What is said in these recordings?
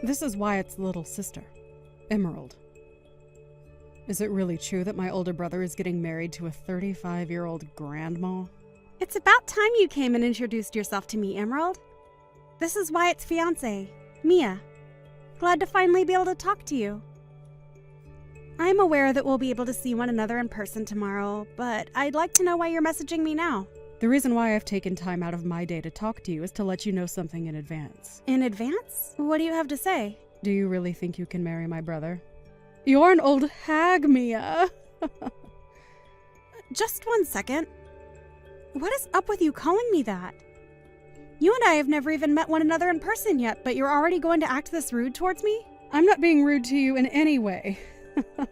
This is Wyatt's little sister, Emerald. Is it really true that my older brother is getting married to a 35-year-old grandma? It's about time you came and introduced yourself to me, Emerald. This is Wyatt's fiancée, Mia. Glad to finally be able to talk to you. I'm aware that we'll be able to see one another in person tomorrow, but I'd like to know why you're messaging me now. The reason why I've taken time out of my day to talk to you is to let you know something in advance. In advance? What do you have to say? Do you really think you can marry my brother? You're an old hag, Mia. Just 1 second. What is up with you calling me that? You and I have never even met one another in person yet, but you're already going to act this rude towards me? I'm not being rude to you in any way.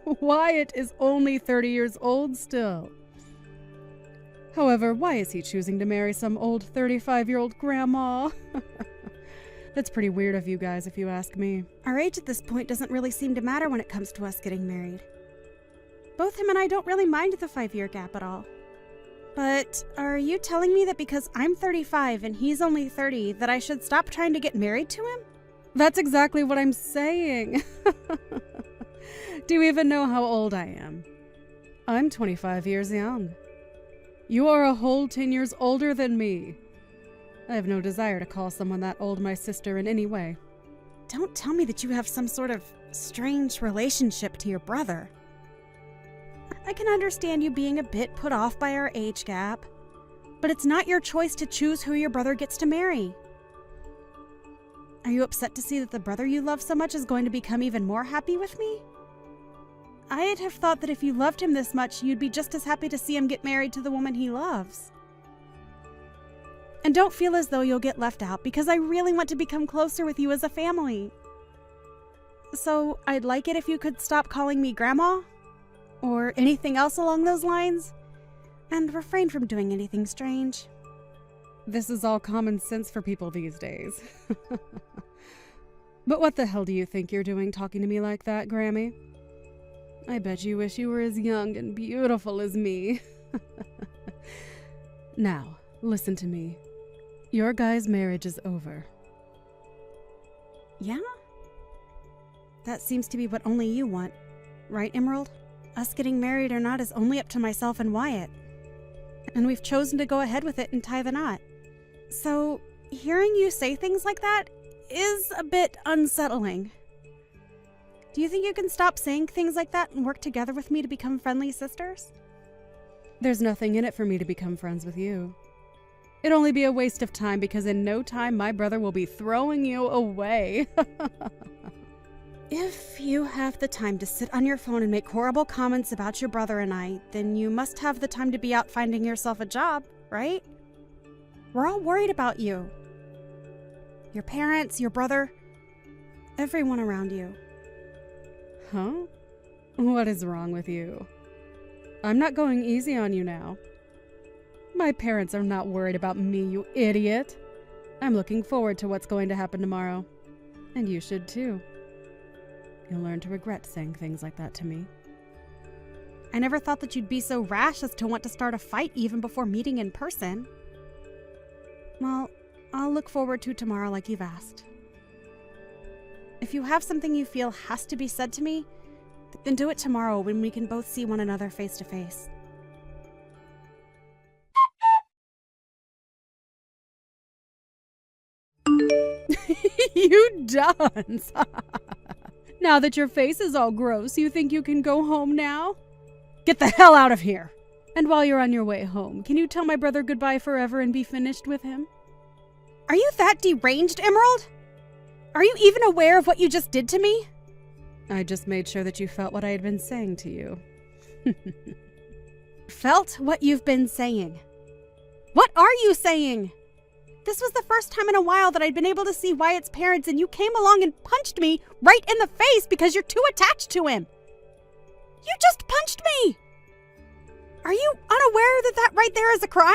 Wyatt is only 30 years old still. However, why is he choosing to marry some old 35-year-old grandma? That's pretty weird of you guys, if you ask me. Our age at this point doesn't really seem to matter when it comes to us getting married. Both him and I don't really mind the 5-year gap at all. But are you telling me that because I'm 35 and he's only 30, that I should stop trying to get married to him? That's exactly what I'm saying. Do you even know how old I am? I'm 25 years young. You are a whole 10 years older than me. I have no desire to call someone that old my sister in any way. Don't tell me that you have some sort of strange relationship to your brother. I can understand you being a bit put off by our age gap, but it's not your choice to choose who your brother gets to marry. Are you upset to see that the brother you love so much is going to become even more happy with me? I'd have thought that if you loved him this much, you'd be just as happy to see him get married to the woman he loves. And don't feel as though you'll get left out, because I really want to become closer with you as a family. So I'd like it if you could stop calling me Grandma, or anything else along those lines, and refrain from doing anything strange. This is all common sense for people these days. But what the hell do you think you're doing talking to me like that, Grammy? I bet you wish you were as young and beautiful as me. Now, listen to me. Your guy's marriage is over. Yeah? That seems to be what only you want, right, Emerald? Us getting married or not is only up to myself and Wyatt. And we've chosen to go ahead with it and tie the knot. So, hearing you say things like that is a bit unsettling. Do you think you can stop saying things like that and work together with me to become friendly sisters? There's nothing in it for me to become friends with you. It'd only be a waste of time because in no time my brother will be throwing you away. If you have the time to sit on your phone and make horrible comments about your brother and I, then you must have the time to be out finding yourself a job, right? We're all worried about you. Your parents, your brother, everyone around you. Huh? What is wrong with you? I'm not going easy on you now. My parents are not worried about me, you idiot. I'm looking forward to what's going to happen tomorrow. And you should too. You'll learn to regret saying things like that to me. I never thought that you'd be so rash as to want to start a fight even before meeting in person. Well, I'll look forward to tomorrow like you've asked. If you have something you feel has to be said to me, then do it tomorrow when we can both see one another face to face. You dunce! Now that your face is all gross, you think you can go home now? Get the hell out of here! And while you're on your way home, can you tell my brother goodbye forever and be finished with him? Are you that deranged, Emerald? Are you even aware of what you just did to me? I just made sure that you felt what I had been saying to you. Felt what you've been saying? What are you saying? This was the first time in a while that I'd been able to see Wyatt's parents, and you came along and punched me right in the face because you're too attached to him. You just punched me! Are you unaware that that right there is a crime?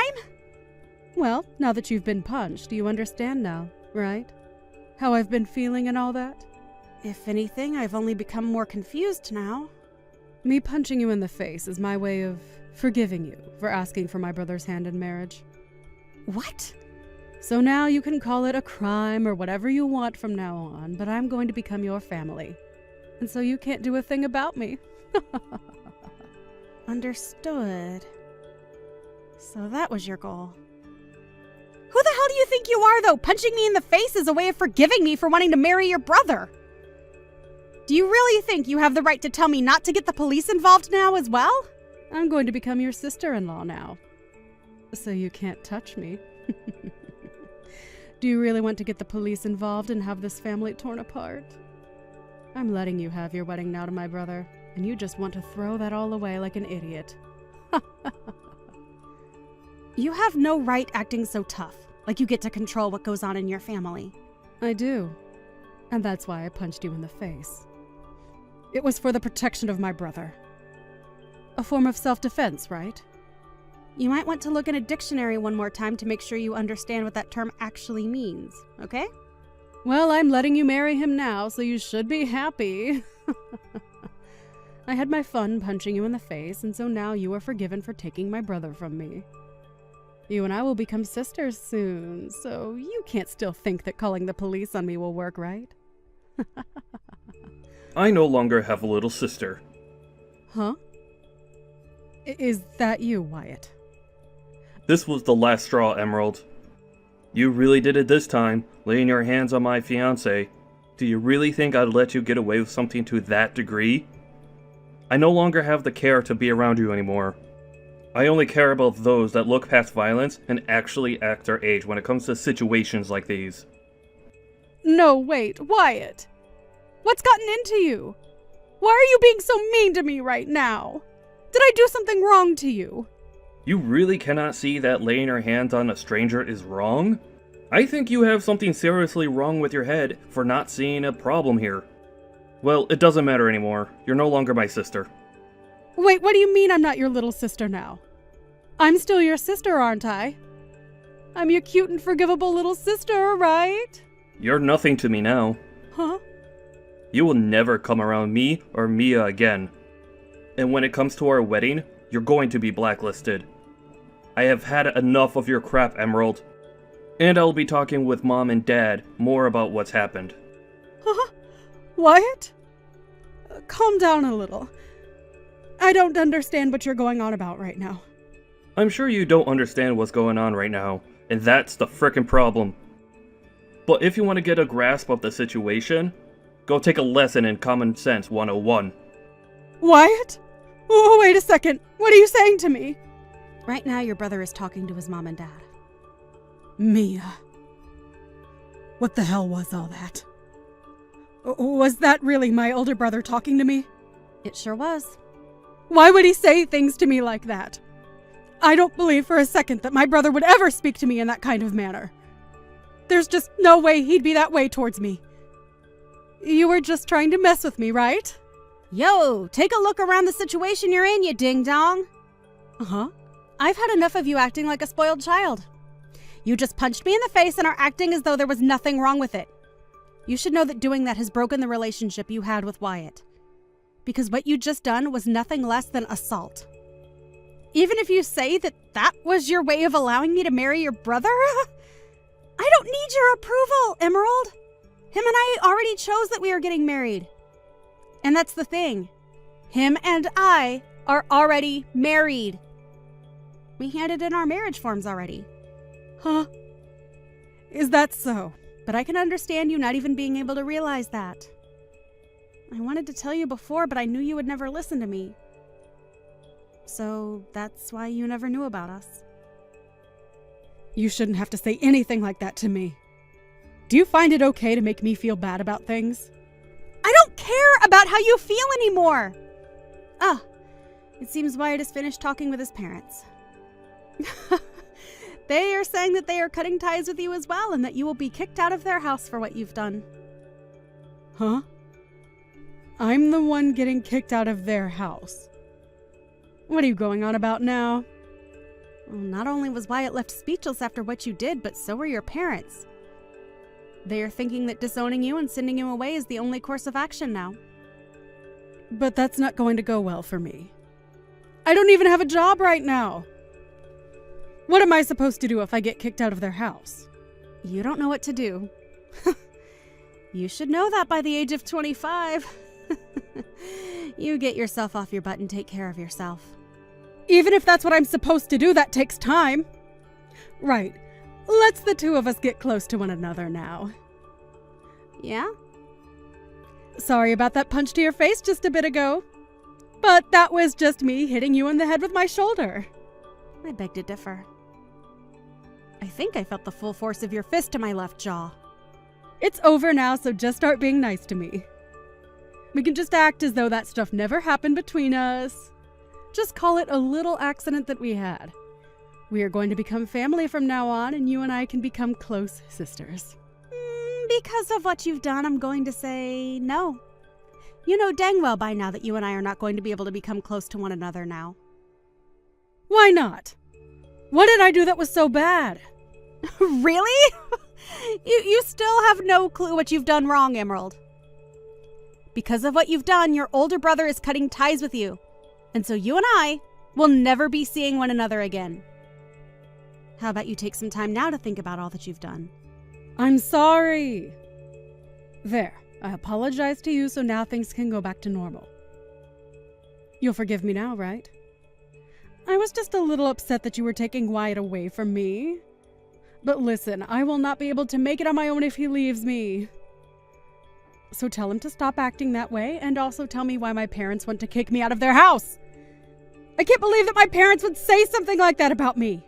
Well, now that you've been punched, you understand now, right? How I've been feeling and all that? If anything, I've only become more confused now. Me punching you in the face is my way of forgiving you for asking for my brother's hand in marriage. What? So now you can call it a crime or whatever you want from now on, but I'm going to become your family. And so you can't do a thing about me. Understood. So that was your goal. Who the hell do you think you are, though? Punching me in the face is a way of forgiving me for wanting to marry your brother. Do you really think you have the right to tell me not to get the police involved now as well? I'm going to become your sister-in-law now. So you can't touch me. Do you really want to get the police involved and have this family torn apart? I'm letting you have your wedding now to my brother, and you just want to throw that all away like an idiot. You have no right acting so tough, like you get to control what goes on in your family. I do. And that's why I punched you in the face. It was for the protection of my brother. A form of self-defense, right? You might want to look in a dictionary one more time to make sure you understand what that term actually means, okay? Well, I'm letting you marry him now, so you should be happy. I had my fun punching you in the face, and so now you are forgiven for taking my brother from me. You and I will become sisters soon, so you can't still think that calling the police on me will work, right? I no longer have a little sister. Huh? Is that you, Wyatt? This was the last straw, Emerald. You really did it this time, laying your hands on my fiancé. Do you really think I'd let you get away with something to that degree? I no longer have the care to be around you anymore. I only care about those that look past violence and actually act their age when it comes to situations like these. No, wait, Wyatt! What's gotten into you? Why are you being so mean to me right now? Did I do something wrong to you? You really cannot see that laying your hands on a stranger is wrong? I think you have something seriously wrong with your head for not seeing a problem here. Well, it doesn't matter anymore. You're no longer my sister. Wait, what do you mean I'm not your little sister now? I'm still your sister, aren't I? I'm your cute and forgivable little sister, right? You're nothing to me now. Huh? You will never come around me or Mia again. And when it comes to our wedding, you're going to be blacklisted. I have had enough of your crap, Emerald. And I'll be talking with Mom and Dad more about what's happened. Huh? Wyatt? Calm down a little. I don't understand what you're going on about right now. I'm sure you don't understand what's going on right now, and that's the frickin' problem. But if you want to get a grasp of the situation, go take a lesson in Common Sense 101. Wyatt? Oh, wait a second. What are you saying to me? Right now, your brother is talking to his mom and dad. Mia. What the hell was all that? Was that really my older brother talking to me? It sure was. Why would he say things to me like that? I don't believe for a second that my brother would ever speak to me in that kind of manner. There's just no way he'd be that way towards me. You were just trying to mess with me, right? Yo, take a look around the situation you're in, you ding-dong. Uh-huh. I've had enough of you acting like a spoiled child. You just punched me in the face and are acting as though there was nothing wrong with it. You should know that doing that has broken the relationship you had with Wyatt. Because what you just done was nothing less than assault. Even if you say that that was your way of allowing me to marry your brother, I don't need your approval, Emerald. Him and I already chose that we are getting married. And that's the thing. Him and I are already married. We handed in our marriage forms already. Huh? Is that so? But I can understand you not even being able to realize that. I wanted to tell you before, but I knew you would never listen to me. So that's why you never knew about us. You shouldn't have to say anything like that to me. Do you find it okay to make me feel bad about things? I don't care about how you feel anymore! Ah, it seems Wyatt has finished talking with his parents. They are saying that they are cutting ties with you as well and that you will be kicked out of their house for what you've done. Huh? I'm the one getting kicked out of their house. What are you going on about now? Well, not only was Wyatt left speechless after what you did, but so were your parents. They are thinking that disowning you and sending you away is the only course of action now. But that's not going to go well for me. I don't even have a job right now. What am I supposed to do if I get kicked out of their house? You don't know what to do. You should know that by the age of 25. You get yourself off your butt and take care of yourself. Even if that's what I'm supposed to do, that takes time. Right. Let's the two of us get close to one another now. Yeah? Sorry about that punch to your face just a bit ago. But that was just me hitting you in the head with my shoulder. I beg to differ. I think I felt the full force of your fist to my left jaw. It's over now, so just start being nice to me. We can just act as though that stuff never happened between us. Just call it a little accident that we had. We are going to become family from now on, and you and I can become close sisters. Because of what you've done, I'm going to say no. You know dang well by now that you and I are not going to be able to become close to one another now. Why not? What did I do that was so bad? Really? You still have no clue what you've done wrong, Emerald. Because of what you've done, your older brother is cutting ties with you. And so you and I will never be seeing one another again. How about you take some time now to think about all that you've done? I'm sorry. There, I apologize to you, so now things can go back to normal. You'll forgive me now, right? I was just a little upset that you were taking Wyatt away from me. But listen, I will not be able to make it on my own if he leaves me. So tell him to stop acting that way, and also tell me why my parents want to kick me out of their house. I can't believe that my parents would say something like that about me.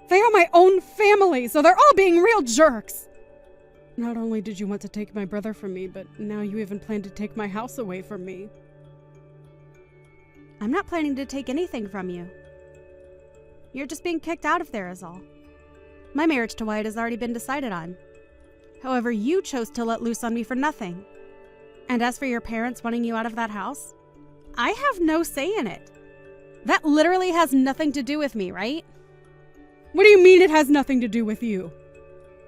They are my own family, so they're all being real jerks. Not only did you want to take my brother from me, but now you even plan to take my house away from me. I'm not planning to take anything from you. You're just being kicked out of there is all. My marriage to Wyatt has already been decided on. However, you chose to let loose on me for nothing. And as for your parents wanting you out of that house, I have no say in it. That literally has nothing to do with me, right? What do you mean it has nothing to do with you?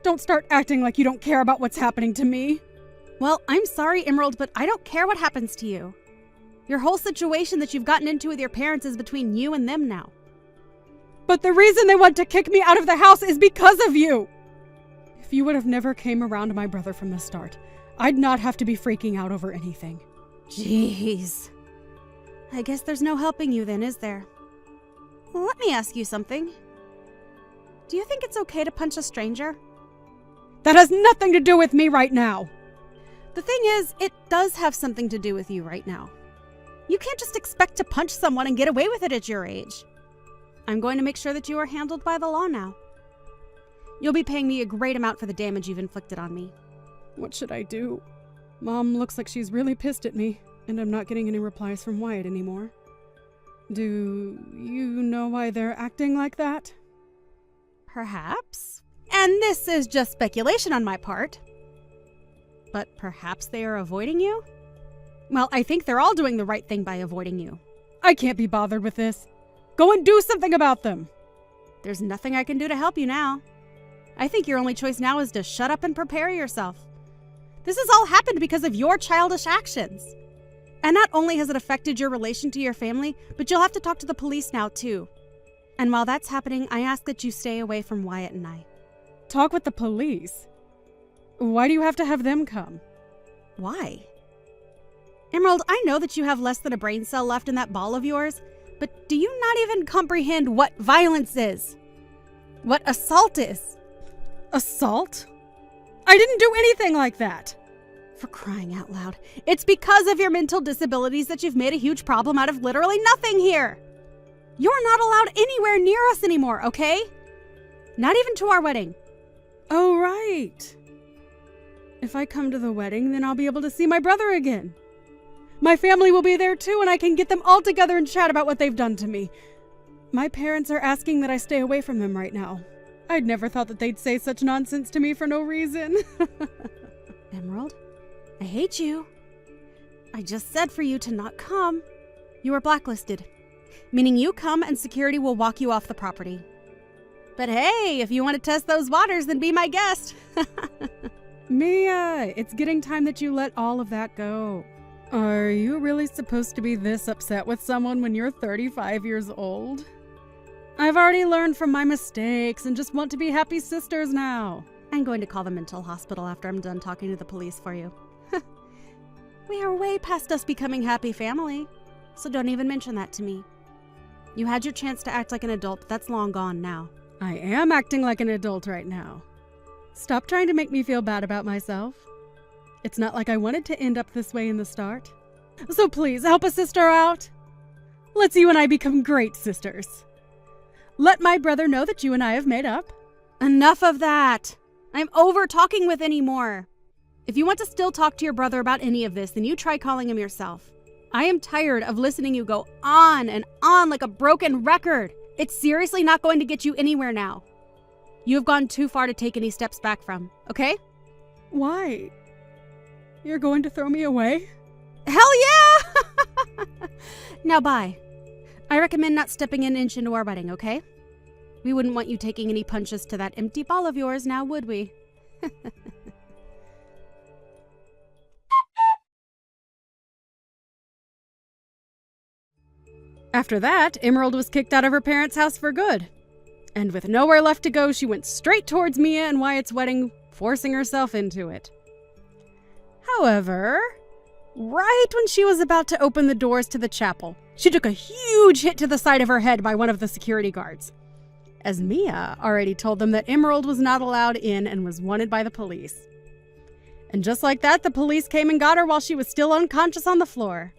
Don't start acting like you don't care about what's happening to me. Well, I'm sorry, Emerald, but I don't care what happens to you. Your whole situation that you've gotten into with your parents is between you and them now. But the reason they want to kick me out of the house is because of you! If you would have never came around my brother from the start, I'd not have to be freaking out over anything. Jeez. I guess there's no helping you then, is there? Let me ask you something. Do you think it's okay to punch a stranger? That has nothing to do with me right now! The thing is, it does have something to do with you right now. You can't just expect to punch someone and get away with it at your age. I'm going to make sure that you are handled by the law now. You'll be paying me a great amount for the damage you've inflicted on me. What should I do? Mom looks like she's really pissed at me, and I'm not getting any replies from Wyatt anymore. Do you know why they're acting like that? Perhaps. And this is just speculation on my part. But perhaps they are avoiding you? Well, I think they're all doing the right thing by avoiding you. I can't be bothered with this. Go and do something about them. There's nothing I can do to help you now. I think your only choice now is to shut up and prepare yourself. This has all happened because of your childish actions. And not only has it affected your relation to your family, but you'll have to talk to the police now too. And while that's happening, I ask that you stay away from Wyatt and I. Talk with the police? Why do you have to have them come? Why? Emerald, I know that you have less than a brain cell left in that ball of yours, but do you not even comprehend what violence is? What assault is? Assault? I didn't do anything like that. For crying out loud. It's because of your mental disabilities that you've made a huge problem out of literally nothing here. You're not allowed anywhere near us anymore, okay? Not even to our wedding. Oh, right. If I come to the wedding, then I'll be able to see my brother again. My family will be there too, and I can get them all together and chat about what they've done to me. My parents are asking that I stay away from them right now. I'd never thought that they'd say such nonsense to me for no reason. Emerald, I hate you. I just said for you to not come. You are blacklisted, meaning you come and security will walk you off the property. But hey, if you want to test those waters, then be my guest. Mia, it's getting time that you let all of that go. Are you really supposed to be this upset with someone when you're 35 years old? I've already learned from my mistakes and just want to be happy sisters now. I'm going to call the mental hospital after I'm done talking to the police for you. We are way past us becoming happy family, so don't even mention that to me. You had your chance to act like an adult, but that's long gone now. I am acting like an adult right now. Stop trying to make me feel bad about myself. It's not like I wanted to end up this way in the start. So please, help a sister out. Let's you and I become great sisters. Let my brother know that you and I have made up. Enough of that. I'm over talking with anymore. If you want to still talk to your brother about any of this, then you try calling him yourself. I am tired of listening you go on and on like a broken record. It's seriously not going to get you anywhere now. You have gone too far to take any steps back from, okay? Why? You're going to throw me away? Hell yeah! Now bye. I recommend not stepping an inch into our wedding, okay? We wouldn't want you taking any punches to that empty ball of yours now, would we? After that, Emerald was kicked out of her parents' house for good. And with nowhere left to go, she went straight towards Mia and Wyatt's wedding, forcing herself into it. However, right when she was about to open the doors to the chapel, she took a huge hit to the side of her head by one of the security guards, as Mia already told them that Emerald was not allowed in and was wanted by the police. And just like that, the police came and got her while she was still unconscious on the floor.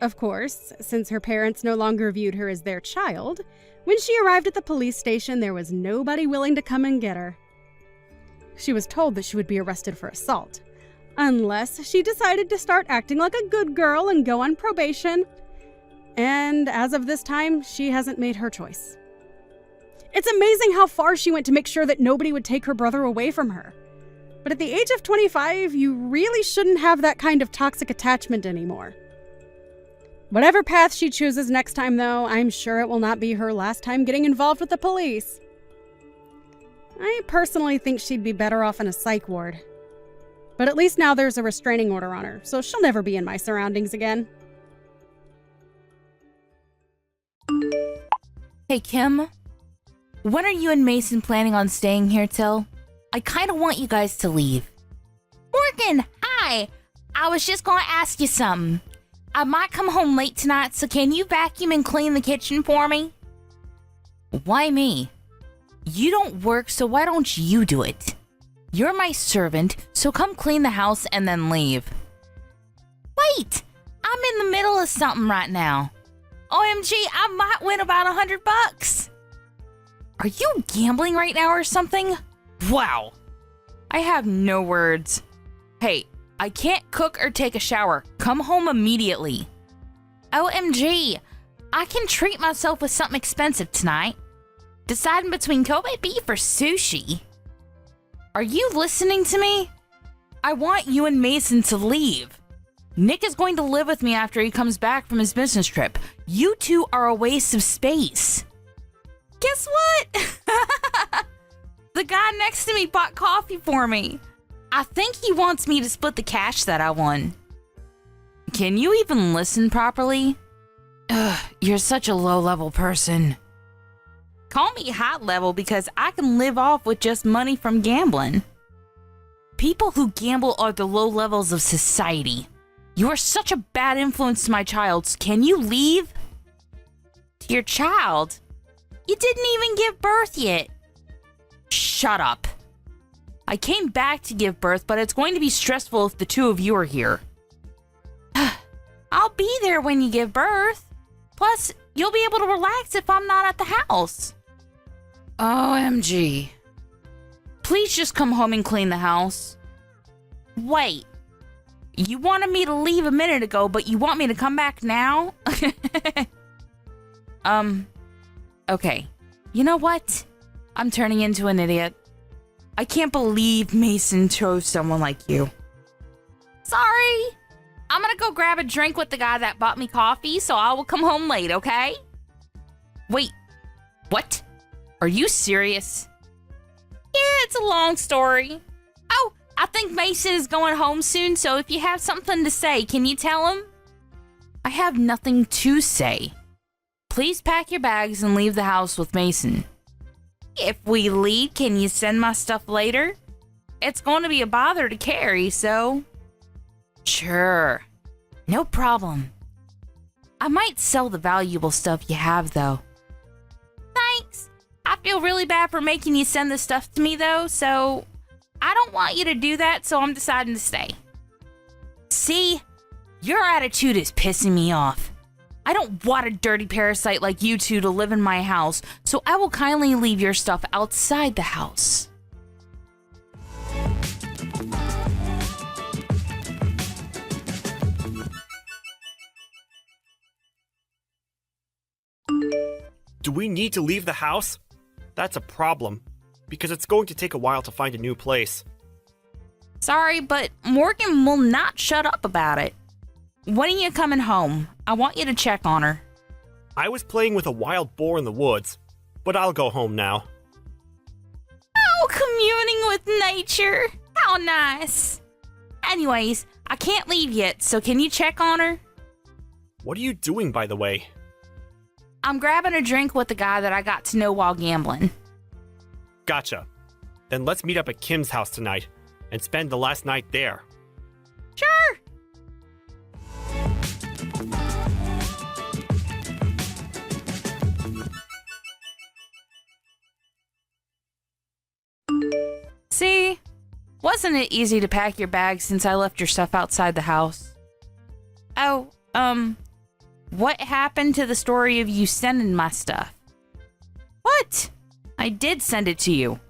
Of course, since her parents no longer viewed her as their child, when she arrived at the police station, there was nobody willing to come and get her. She was told that she would be arrested for assault, unless she decided to start acting like a good girl and go on probation. And as of this time, she hasn't made her choice. It's amazing how far she went to make sure that nobody would take her brother away from her. But at the age of 25, you really shouldn't have that kind of toxic attachment anymore. Whatever path she chooses next time, though, I'm sure it will not be her last time getting involved with the police. I personally think she'd be better off in a psych ward. But at least now there's a restraining order on her, so she'll never be in my surroundings again. Hey, Kim. When are you and Mason planning on staying here till? I kind of want you guys to leave. Morgan, hi! I was just gonna ask you something. I might come home late tonight, so can you vacuum and clean the kitchen for me? Why me? You don't work, so why don't you do it? You're my servant, so come clean the house and then leave. Wait! I'm in the middle of something right now. OMG, I might win about $100. Are you gambling right now or something? Wow. I have no words. Hey, I can't cook or take a shower. Come home immediately. OMG, I can treat myself with something expensive tonight. Deciding between Kobe beef or sushi. Are you listening to me? I want you and Mason to leave. Nick is going to live with me after he comes back from his business trip. You two are a waste of space. Guess what? The guy next to me bought coffee for me. I think he wants me to split the cash that I won. Can you even listen properly? Ugh, you're such a low-level person. Call me high-level because I can live off with just money from gambling. People who gamble are the low levels of society. You are such a bad influence to my child. Can you leave? To your child? You didn't even give birth yet. Shut up. I came back to give birth, but it's going to be stressful if the two of you are here. I'll be there when you give birth. Plus, you'll be able to relax if I'm not at the house. OMG. Please just come home and clean the house. Wait. You wanted me to leave a minute ago, but you want me to come back now? Okay. You know what? I'm turning into an idiot. I can't believe Mason chose someone like you. Sorry. I'm gonna go grab a drink with the guy that bought me coffee, so I will come home late, okay? Wait. What? Are you serious? Yeah, it's a long story. Oh, I think Mason is going home soon, so if you have something to say, can you tell him? I have nothing to say. please pack your bags and leave the house with Mason. If we leave, can you send my stuff later? It's going to be a bother to carry, so... Sure. No problem. I might sell the valuable stuff you have, though. Thanks. I feel really bad for making you send the stuff to me, though, so... I don't want you to do that, so I'm deciding to stay. See? Your attitude is pissing me off. I don't want a dirty parasite like you two to live in my house, so I will kindly leave your stuff outside the house. Do we need to leave the house? That's a problem, because it's going to take a while to find a new place. Sorry, but Morgan will not shut up about it. When are you coming home? I want you to check on her. I was playing with a wild boar in the woods, but I'll go home now. Oh, communing with nature. How nice. Anyways, I can't leave yet, so can you check on her? What are you doing, by the way? I'm grabbing a drink with the guy that I got to know while gambling. Gotcha. Then let's meet up at Kim's house tonight and spend the last night there. Sure. See? Wasn't it easy to pack your bags since I left your stuff outside the house? Oh, what happened to the story of you sending my stuff? What? I did send it to you.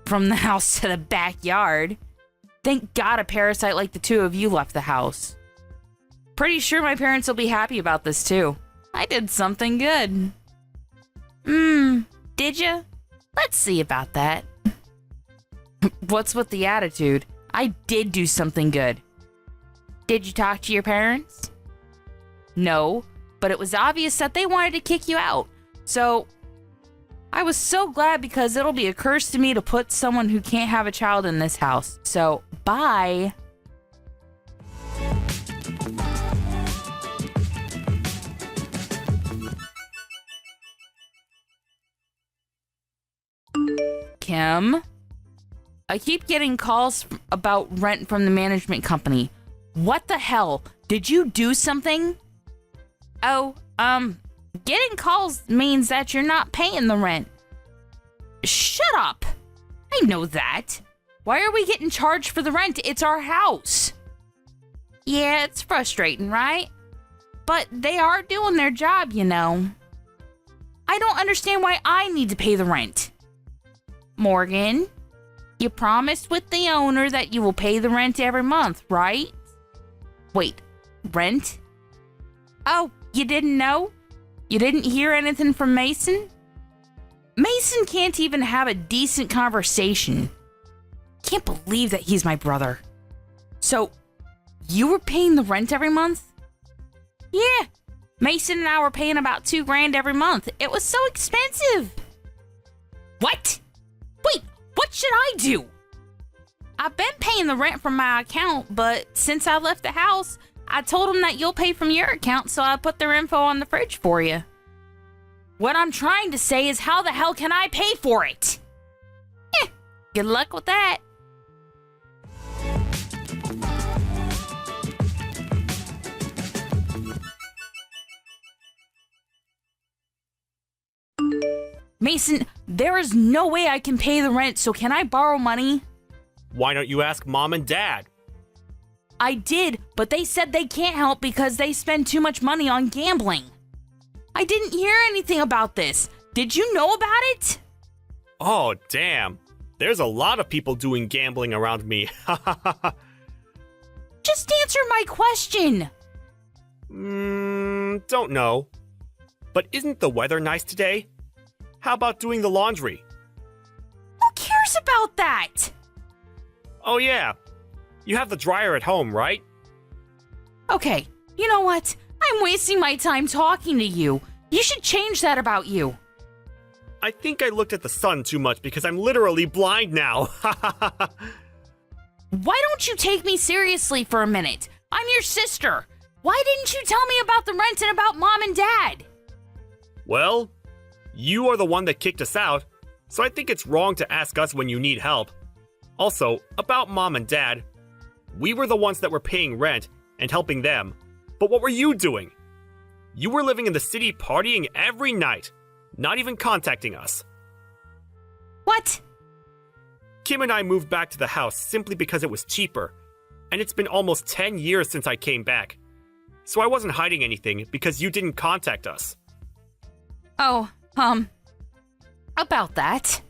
From the house to the backyard. Thank God a parasite like the two of you left the house. Pretty sure my parents will be happy about this too. I did something good. Did ya? Let's see about that. What's with the attitude? I did do something good. Did you talk to your parents? No, but it was obvious that they wanted to kick you out. So, I was so glad because it'll be a curse to me to put someone who can't have a child in this house. So, bye. Kim? I keep getting calls about rent from the management company. What the hell? Did you do something? Oh, getting calls means that you're not paying the rent. Shut up! I know that. Why are we getting charged for the rent? It's our house. Yeah, it's frustrating, right? But they are doing their job, you know. I don't understand why I need to pay the rent. Morgan, you promised with the owner that you will pay the rent every month, right? Wait, rent? Oh, you didn't know? You didn't hear anything from Mason? Mason can't even have a decent conversation. Can't believe that he's my brother. So, you were paying the rent every month? Yeah, Mason and I were paying about $2,000 every month. It was so expensive. What? Wait, what should I do? I've been paying the rent from my account, but since I left the house, I told them that you'll pay from your account, so I put their info on the fridge for you. What I'm trying to say is, how the hell can I pay for it? Good luck with that. Mason, there is no way I can pay the rent, so can I borrow money? Why don't you ask Mom and Dad? I did, but they said they can't help because they spend too much money on gambling. I didn't hear anything about this. Did you know about it? Oh, damn. There's a lot of people doing gambling around me. Just answer my question. Don't know. But isn't the weather nice today? How about doing the laundry? Who cares about that? Oh yeah. You have the dryer at home, right? Okay, you know what? I'm wasting my time talking to you. You should change that about you. I think I looked at the sun too much because I'm literally blind now. Why don't you take me seriously for a minute? I'm your sister. Why didn't you tell me about the rent and about Mom and Dad? Well, you are the one that kicked us out, so I think it's wrong to ask us when you need help. Also, about Mom and Dad, we were the ones that were paying rent and helping them, but what were you doing? You were living in the city partying every night, not even contacting us. What? Kim and I moved back to the house simply because it was cheaper, and it's been almost 10 years since I came back. So I wasn't hiding anything because you didn't contact us. Oh, about that.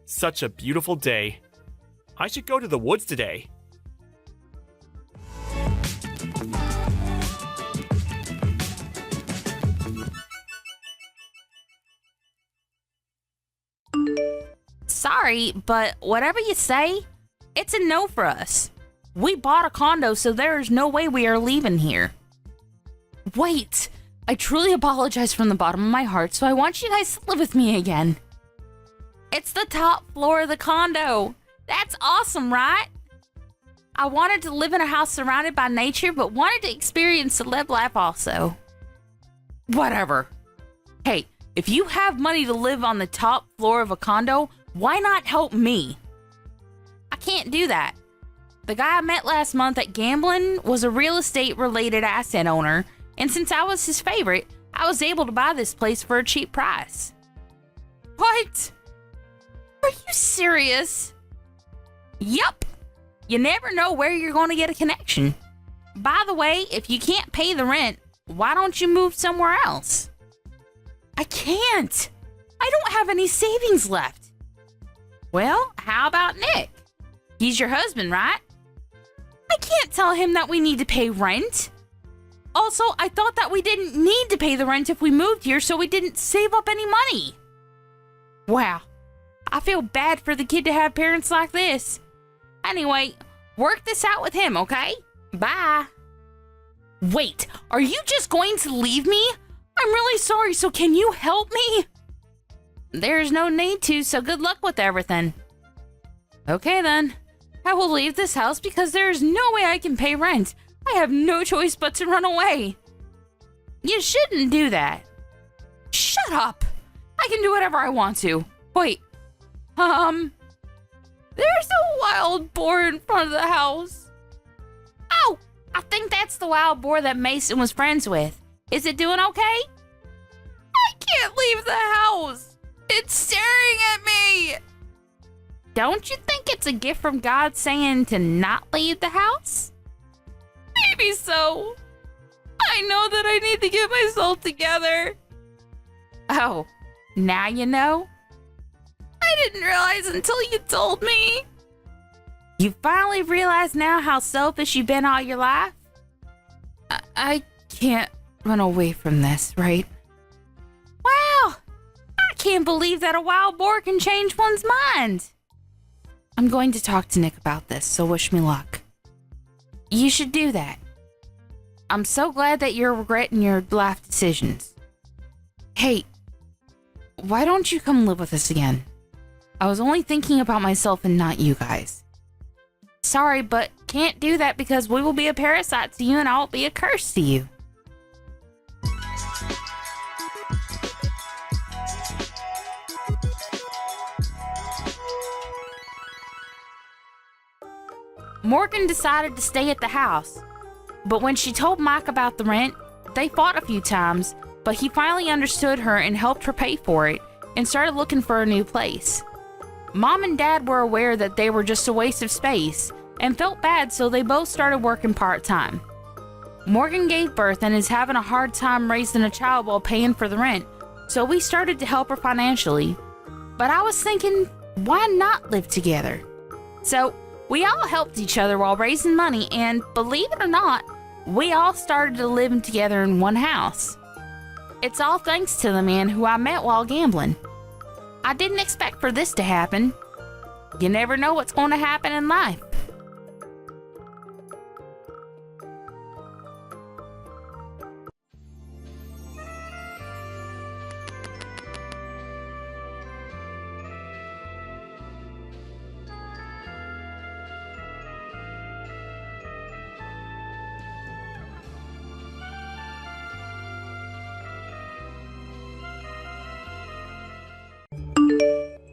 Such a beautiful day. I should go to the woods today. Sorry, but whatever you say, it's a no for us. We bought a condo, so there is no way we are leaving here. Wait, I truly apologize from the bottom of my heart, so I want you guys to live with me again. It's the top floor of the condo. That's awesome, right? I wanted to live in a house surrounded by nature, but wanted to experience the live life also. Whatever. Hey, if you have money to live on the top floor of a condo, why not help me? I can't do that. The guy I met last month at gambling was a real estate related asset owner, and since I was his favorite, I was able to buy this place for a cheap price. What? Are you serious? Yup. You never know where you're going to get a connection. By the way, if you can't pay the rent, why don't you move somewhere else? I can't. I don't have any savings left. Well, how about Nick? He's your husband, right? I can't tell him that we need to pay rent. Also, I thought that we didn't need to pay the rent if we moved here, so we didn't save up any money. Wow. I feel bad for the kid to have parents like this. Anyway, work this out with him, okay? Bye. Wait, are you just going to leave me? I'm really sorry, so can you help me? There's no need to, so good luck with everything. Okay then. I will leave this house because there is no way I can pay rent. I have no choice but to run away. You shouldn't do that. Shut up. I can do whatever I want to. Wait. There's a wild boar in front of the house. Oh, I think that's the wild boar that Mason was friends with. Is it doing okay? I can't leave the house. It's staring at me. Don't you think it's a gift from God saying to not leave the house? Maybe so. I know that I need to get myself together. Oh, now you know? I didn't realize until you told me. You finally realize now how selfish you've been all your life? I can't run away from this, right? Wow! I can't believe that a wild boar can change one's mind. I'm going to talk to Nick about this, so wish me luck. You should do that. I'm so glad that you're regretting your life decisions. Hey, why don't you come live with us again? I was only thinking about myself and not you guys. Sorry, but can't do that because we will be a parasite to you and I'll be a curse to you. Morgan decided to stay at the house, but when she told Mike about the rent, they fought a few times, but he finally understood her and helped her pay for it and started looking for a new place. Mom and Dad were aware that they were just a waste of space and felt bad, so they both started working part-time. Morgan gave birth and is having a hard time raising a child while paying for the rent, so we started to help her financially. But I was thinking, why not live together? So we all helped each other while raising money, and believe it or not, we all started to live together in one house. It's all thanks to the man who I met while gambling. I didn't expect for this to happen. You never know what's going to happen in life.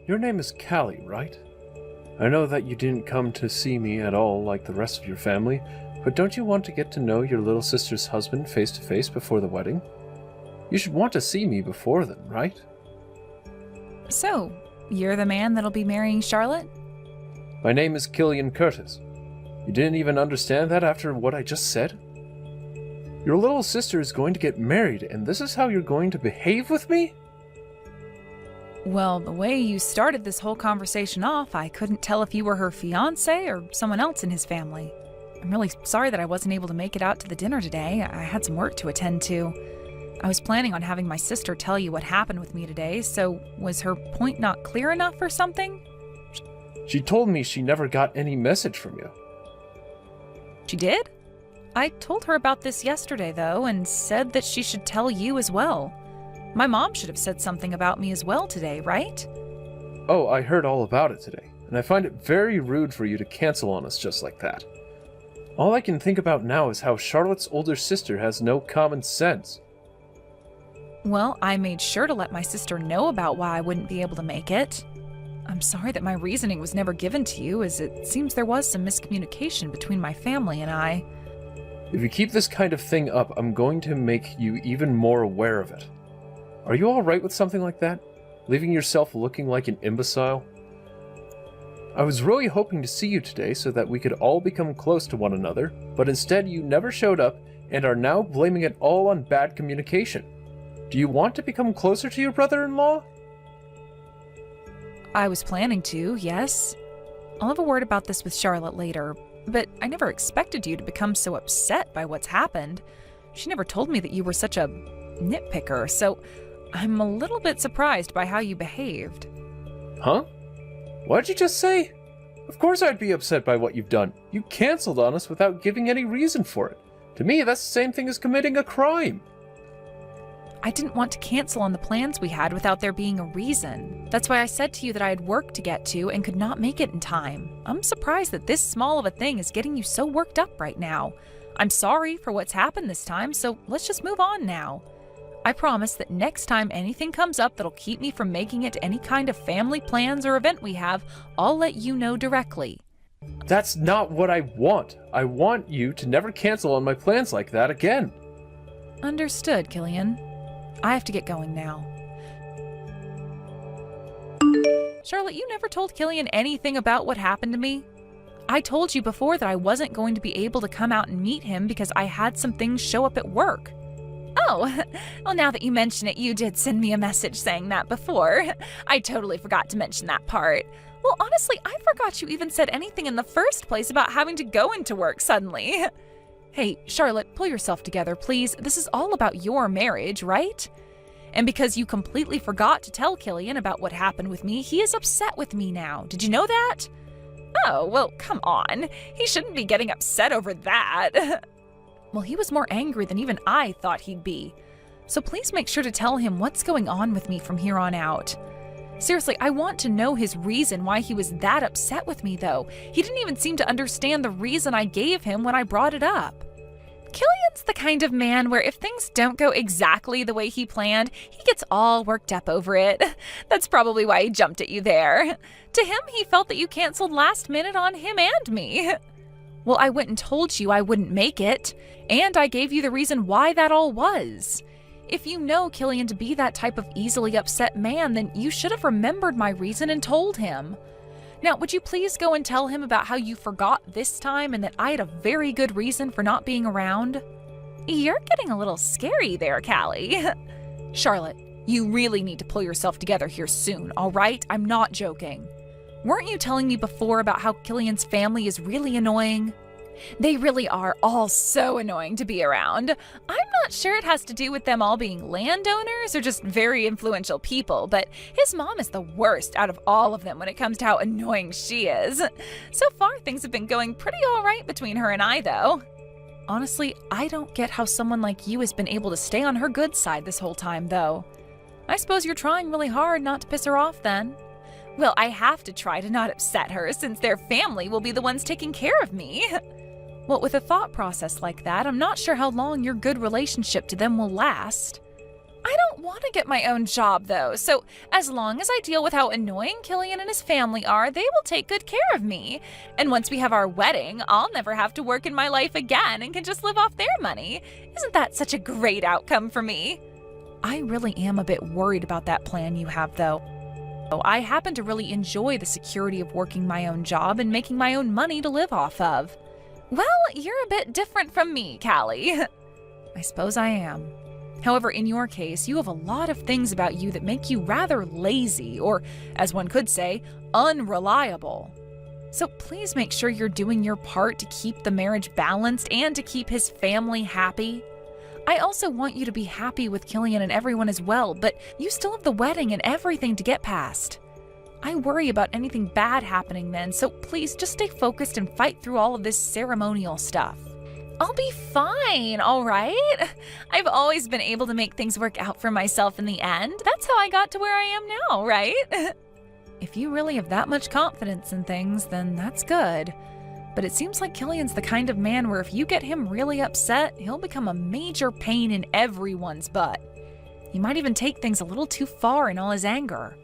Your name is Callie, right? I know that you didn't come to see me at all like the rest of your family, but don't you want to get to know your little sister's husband face to face before the wedding? You should want to see me before then, right? So, you're the man that'll be marrying Charlotte? My name is Killian Curtis. You didn't even understand that after what I just said? Your little sister is going to get married, and this is how you're going to behave with me? Well, the way you started this whole conversation off, I couldn't tell if you were her fiancé or someone else in his family. I'm really sorry that I wasn't able to make it out to the dinner today. I had some work to attend to. I was planning on having my sister tell you what happened with me today, so was her point not clear enough or something? She told me she never got any message from you. She did? I told her about this yesterday, though, and said that she should tell you as well. My mom should have said something about me as well today, right? Oh, I heard all about it today, and I find it very rude for you to cancel on us just like that. All I can think about now is how Charlotte's older sister has no common sense. Well, I made sure to let my sister know about why I wouldn't be able to make it. I'm sorry that my reasoning was never given to you, as it seems there was some miscommunication between my family and I. If you keep this kind of thing up, I'm going to make you even more aware of it. Are you alright with something like that? Leaving yourself looking like an imbecile? I was really hoping to see you today so that we could all become close to one another, but instead you never showed up and are now blaming it all on bad communication. Do you want to become closer to your brother-in-law? I was planning to, yes. I'll have a word about this with Charlotte later, but I never expected you to become so upset by what's happened. She never told me that you were such a nitpicker, so I'm a little bit surprised by how you behaved. Huh? What did you just say? Of course I'd be upset by what you've done. You canceled on us without giving any reason for it. To me, that's the same thing as committing a crime. I didn't want to cancel on the plans we had without there being a reason. That's why I said to you that I had work to get to and could not make it in time. I'm surprised that this small of a thing is getting you so worked up right now. I'm sorry for what's happened this time, so let's just move on now. I promise that next time anything comes up that'll keep me from making it to any kind of family plans or event we have, I'll let you know directly. That's not what I want. I want you to never cancel on my plans like that again. Understood, Killian. I have to get going now. Charlotte, you never told Killian anything about what happened to me. I told you before that I wasn't going to be able to come out and meet him because I had some things show up at work. Oh, well, now that you mention it, you did send me a message saying that before. I totally forgot to mention that part. Well, honestly, I forgot you even said anything in the first place about having to go into work suddenly. Hey, Charlotte, pull yourself together, please. This is all about your marriage, right? And because you completely forgot to tell Killian about what happened with me, he is upset with me now. Did you know that? Oh, well, come on. He shouldn't be getting upset over that. Well, he was more angry than even I thought he'd be. So please make sure to tell him what's going on with me from here on out. Seriously, I want to know his reason why he was that upset with me, though. He didn't even seem to understand the reason I gave him when I brought it up. Killian's the kind of man where if things don't go exactly the way he planned, he gets all worked up over it. That's probably why he jumped at you there. To him, he felt that you canceled last minute on him and me. Well, I went and told you I wouldn't make it, and I gave you the reason why that all was. If you know Killian to be that type of easily upset man, then you should have remembered my reason and told him. Now, would you please go and tell him about how you forgot this time and that I had a very good reason for not being around? You're getting a little scary there, Callie. Charlotte, you really need to pull yourself together here soon, all right? I'm not joking. Weren't you telling me before about how Killian's family is really annoying? They really are all so annoying to be around. I'm not sure it has to do with them all being landowners or just very influential people, but his mom is the worst out of all of them when it comes to how annoying she is. So far, things have been going pretty all right between her and I, though. Honestly, I don't get how someone like you has been able to stay on her good side this whole time, though. I suppose you're trying really hard not to piss her off, then. Well, I have to try to not upset her since their family will be the ones taking care of me. Well, with a thought process like that, I'm not sure how long your good relationship to them will last. I don't want to get my own job, though, so as long as I deal with how annoying Killian and his family are, they will take good care of me. And once we have our wedding, I'll never have to work in my life again and can just live off their money. Isn't that such a great outcome for me? I really am a bit worried about that plan you have, though. I happen to really enjoy the security of working my own job and making my own money to live off of. Well, you're a bit different from me, Callie. I suppose I am. However, in your case, you have a lot of things about you that make you rather lazy, or, as one could say, unreliable. So please make sure you're doing your part to keep the marriage balanced and to keep his family happy. I also want you to be happy with Killian and everyone as well, but you still have the wedding and everything to get past. I worry about anything bad happening then, so please just stay focused and fight through all of this ceremonial stuff. I'll be fine, all right? I've always been able to make things work out for myself in the end. That's how I got to where I am now, right? If you really have that much confidence in things, then that's good. But it seems like Killian's the kind of man where if you get him really upset, he'll become a major pain in everyone's butt. He might even take things a little too far in all his anger.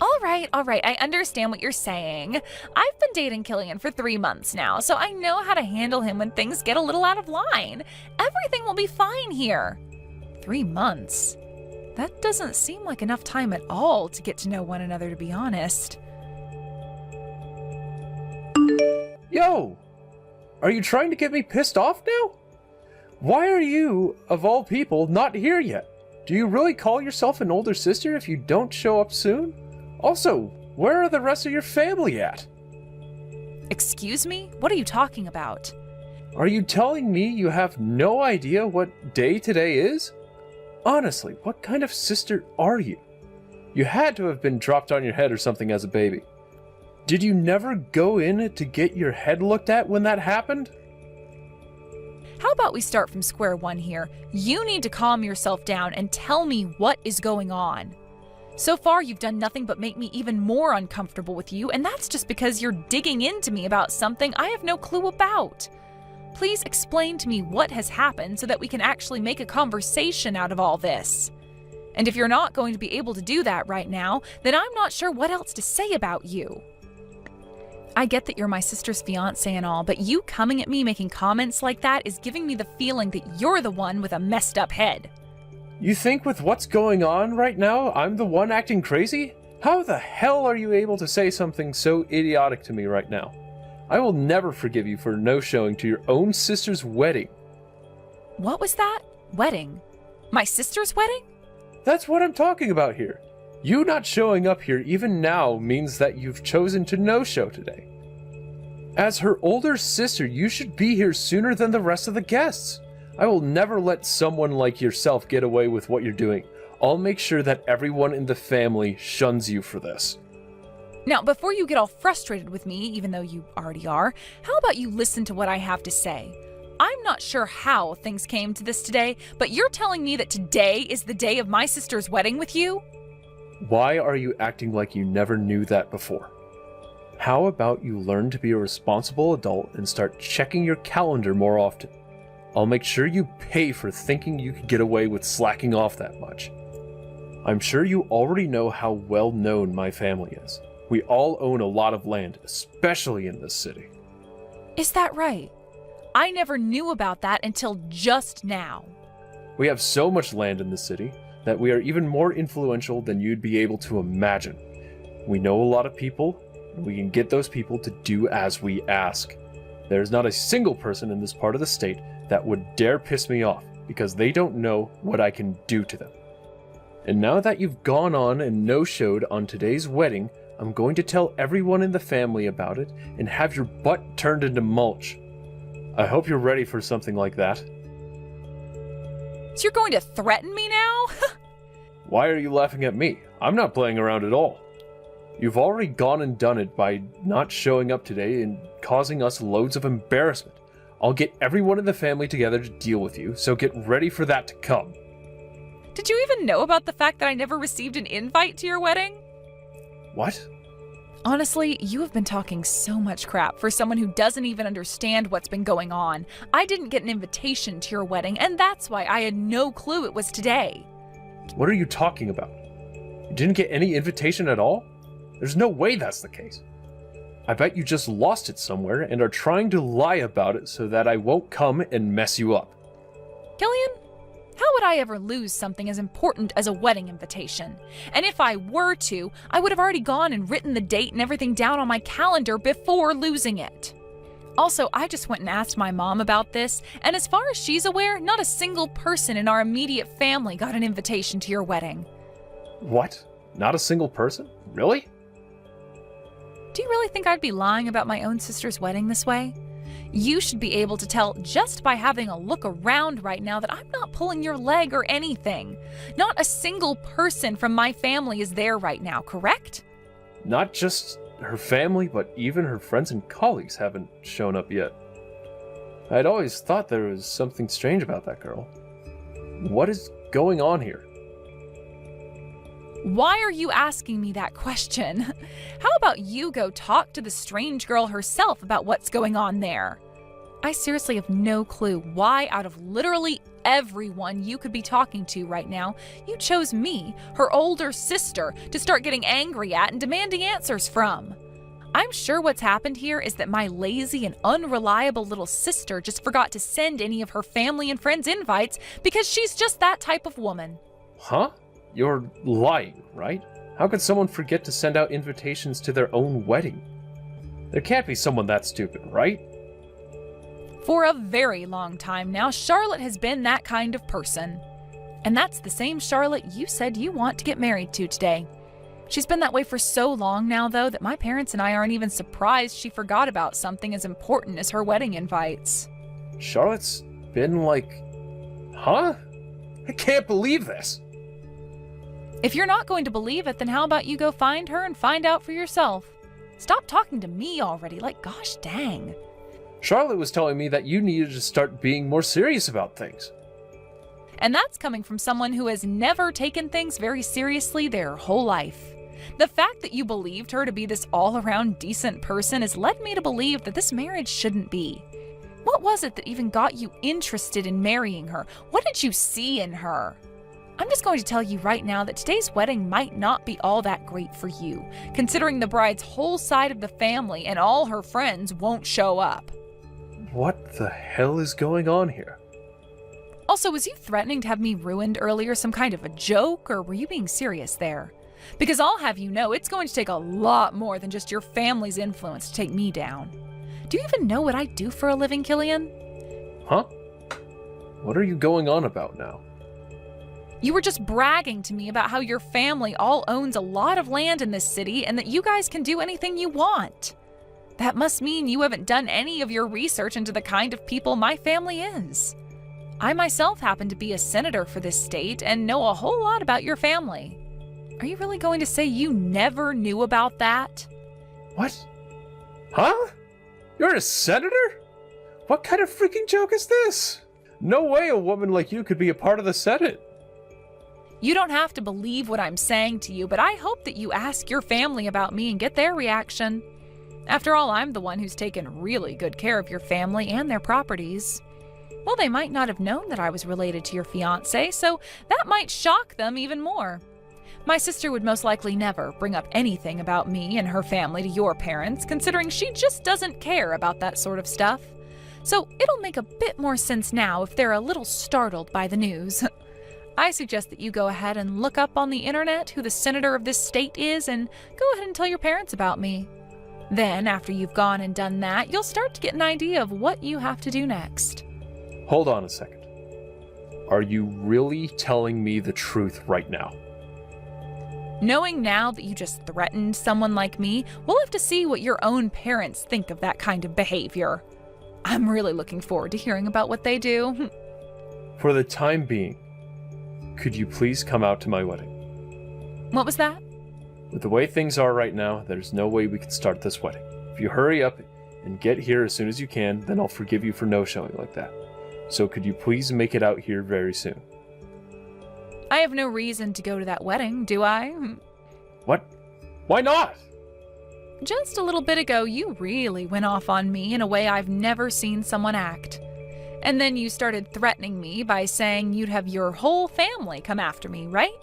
All right, I understand what you're saying. I've been dating Killian for 3 months now, so I know how to handle him when things get a little out of line. Everything will be fine here. 3 months? That doesn't seem like enough time at all to get to know one another, to be honest. Yo! Are you trying to get me pissed off now? Why are you, of all people, not here yet? Do you really call yourself an older sister if you don't show up soon? Also, where are the rest of your family at? Excuse me? What are you talking about? Are you telling me you have no idea what day today is? Honestly, what kind of sister are you? You had to have been dropped on your head or something as a baby. Did you never go in to get your head looked at when that happened? How about we start from square one here? You need to calm yourself down and tell me what is going on. So far, you've done nothing but make me even more uncomfortable with you, and that's just because you're digging into me about something I have no clue about. Please explain to me what has happened so that we can actually make a conversation out of all this. And if you're not going to be able to do that right now, then I'm not sure what else to say about you. I get that you're my sister's fiancé and all, but you coming at me making comments like that is giving me the feeling that you're the one with a messed up head. You think with what's going on right now, I'm the one acting crazy? How the hell are you able to say something so idiotic to me right now? I will never forgive you for no-showing to your own sister's wedding. What was that? Wedding? My sister's wedding? That's what I'm talking about here. You not showing up here even now means that you've chosen to no-show today. As her older sister, you should be here sooner than the rest of the guests. I will never let someone like yourself get away with what you're doing. I'll make sure that everyone in the family shuns you for this. Now, before you get all frustrated with me, even though you already are, how about you listen to what I have to say? I'm not sure how things came to this today, but you're telling me that today is the day of my sister's wedding with you? Why are you acting like you never knew that before? How about you learn to be a responsible adult and start checking your calendar more often? I'll make sure you pay for thinking you could get away with slacking off that much. I'm sure you already know how well known my family is. We all own a lot of land, especially in this city. Is that right? I never knew about that until just now. We have so much land in the city that we are even more influential than you'd be able to imagine. We know a lot of people, and we can get those people to do as we ask. There's not a single person in this part of the state that would dare piss me off because they don't know what I can do to them. And now that you've gone on and no-showed on today's wedding, I'm going to tell everyone in the family about it and have your butt turned into mulch. I hope you're ready for something like that. So you're going to threaten me now? Why are you laughing at me? I'm not playing around at all. You've already gone and done it by not showing up today and causing us loads of embarrassment. I'll get everyone in the family together to deal with you, so get ready for that to come. Did you even know about the fact that I never received an invite to your wedding? What? Honestly, you have been talking so much crap for someone who doesn't even understand what's been going on. I didn't get an invitation to your wedding, and that's why I had no clue it was today. What are you talking about? You didn't get any invitation at all? There's no way that's the case. I bet you just lost it somewhere and are trying to lie about it so that I won't come and mess you up. Killian, how would I ever lose something as important as a wedding invitation? And if I were to, I would have already gone and written the date and everything down on my calendar before losing it. Also, I just went and asked my mom about this, and as far as she's aware, not a single person in our immediate family got an invitation to your wedding. What? Not a single person? Really? Do you really think I'd be lying about my own sister's wedding this way? You should be able to tell just by having a look around right now that I'm not pulling your leg or anything. Not a single person from my family is there right now, correct? Not just her family, but even her friends and colleagues haven't shown up yet. I'd always thought there was something strange about that girl. What is going on here? Why are you asking me that question? How about you go talk to the strange girl herself about what's going on there? I seriously have no clue why, out of literally everyone you could be talking to right now, you chose me, her older sister, to start getting angry at and demanding answers from. I'm sure what's happened here is that my lazy and unreliable little sister just forgot to send any of her family and friends invites because she's just that type of woman. Huh? You're lying, right? How could someone forget to send out invitations to their own wedding? There can't be someone that stupid, right? For a very long time now, Charlotte has been that kind of person. And that's the same Charlotte you said you want to get married to today. She's been that way for so long now, though, that my parents and I aren't even surprised she forgot about something as important as her wedding invites. Charlotte's been like... Huh? I can't believe this! If you're not going to believe it, then how about you go find her and find out for yourself? Stop talking to me already, like gosh dang. Charlotte was telling me that you needed to start being more serious about things. And that's coming from someone who has never taken things very seriously their whole life. The fact that you believed her to be this all-around decent person has led me to believe that this marriage shouldn't be. What was it that even got you interested in marrying her? What did you see in her? I'm just going to tell you right now that today's wedding might not be all that great for you, considering the bride's whole side of the family and all her friends won't show up. What the hell is going on here? Also, was you threatening to have me ruined earlier some kind of a joke, or were you being serious there? Because I'll have you know it's going to take a lot more than just your family's influence to take me down. Do you even know what I do for a living, Killian? Huh? What are you going on about now? You were just bragging to me about how your family all owns a lot of land in this city and that you guys can do anything you want. That must mean you haven't done any of your research into the kind of people my family is. I myself happen to be a senator for this state and know a whole lot about your family. Are you really going to say you never knew about that? What? Huh? You're a senator? What kind of freaking joke is this? No way a woman like you could be a part of the Senate. You don't have to believe what I'm saying to you, but I hope that you ask your family about me and get their reaction. After all, I'm the one who's taken really good care of your family and their properties. Well, they might not have known that I was related to your fiancé, so that might shock them even more. My sister would most likely never bring up anything about me and her family to your parents, considering she just doesn't care about that sort of stuff. So it'll make a bit more sense now if they're a little startled by the news. I suggest that you go ahead and look up on the internet who the senator of this state is and go ahead and tell your parents about me. Then, after you've gone and done that, you'll start to get an idea of what you have to do next. Hold on a second. Are you really telling me the truth right now? Knowing now that you just threatened someone like me, we'll have to see what your own parents think of that kind of behavior. I'm really looking forward to hearing about what they do. For the time being, could you please come out to my wedding? What was that? With the way things are right now, there's no way we can start this wedding. If you hurry up and get here as soon as you can, then I'll forgive you for no showing like that. So could you please make it out here very soon? I have no reason to go to that wedding, do I? What? Why not? Just a little bit ago, you really went off on me in a way I've never seen someone act. And then you started threatening me by saying you'd have your whole family come after me, right?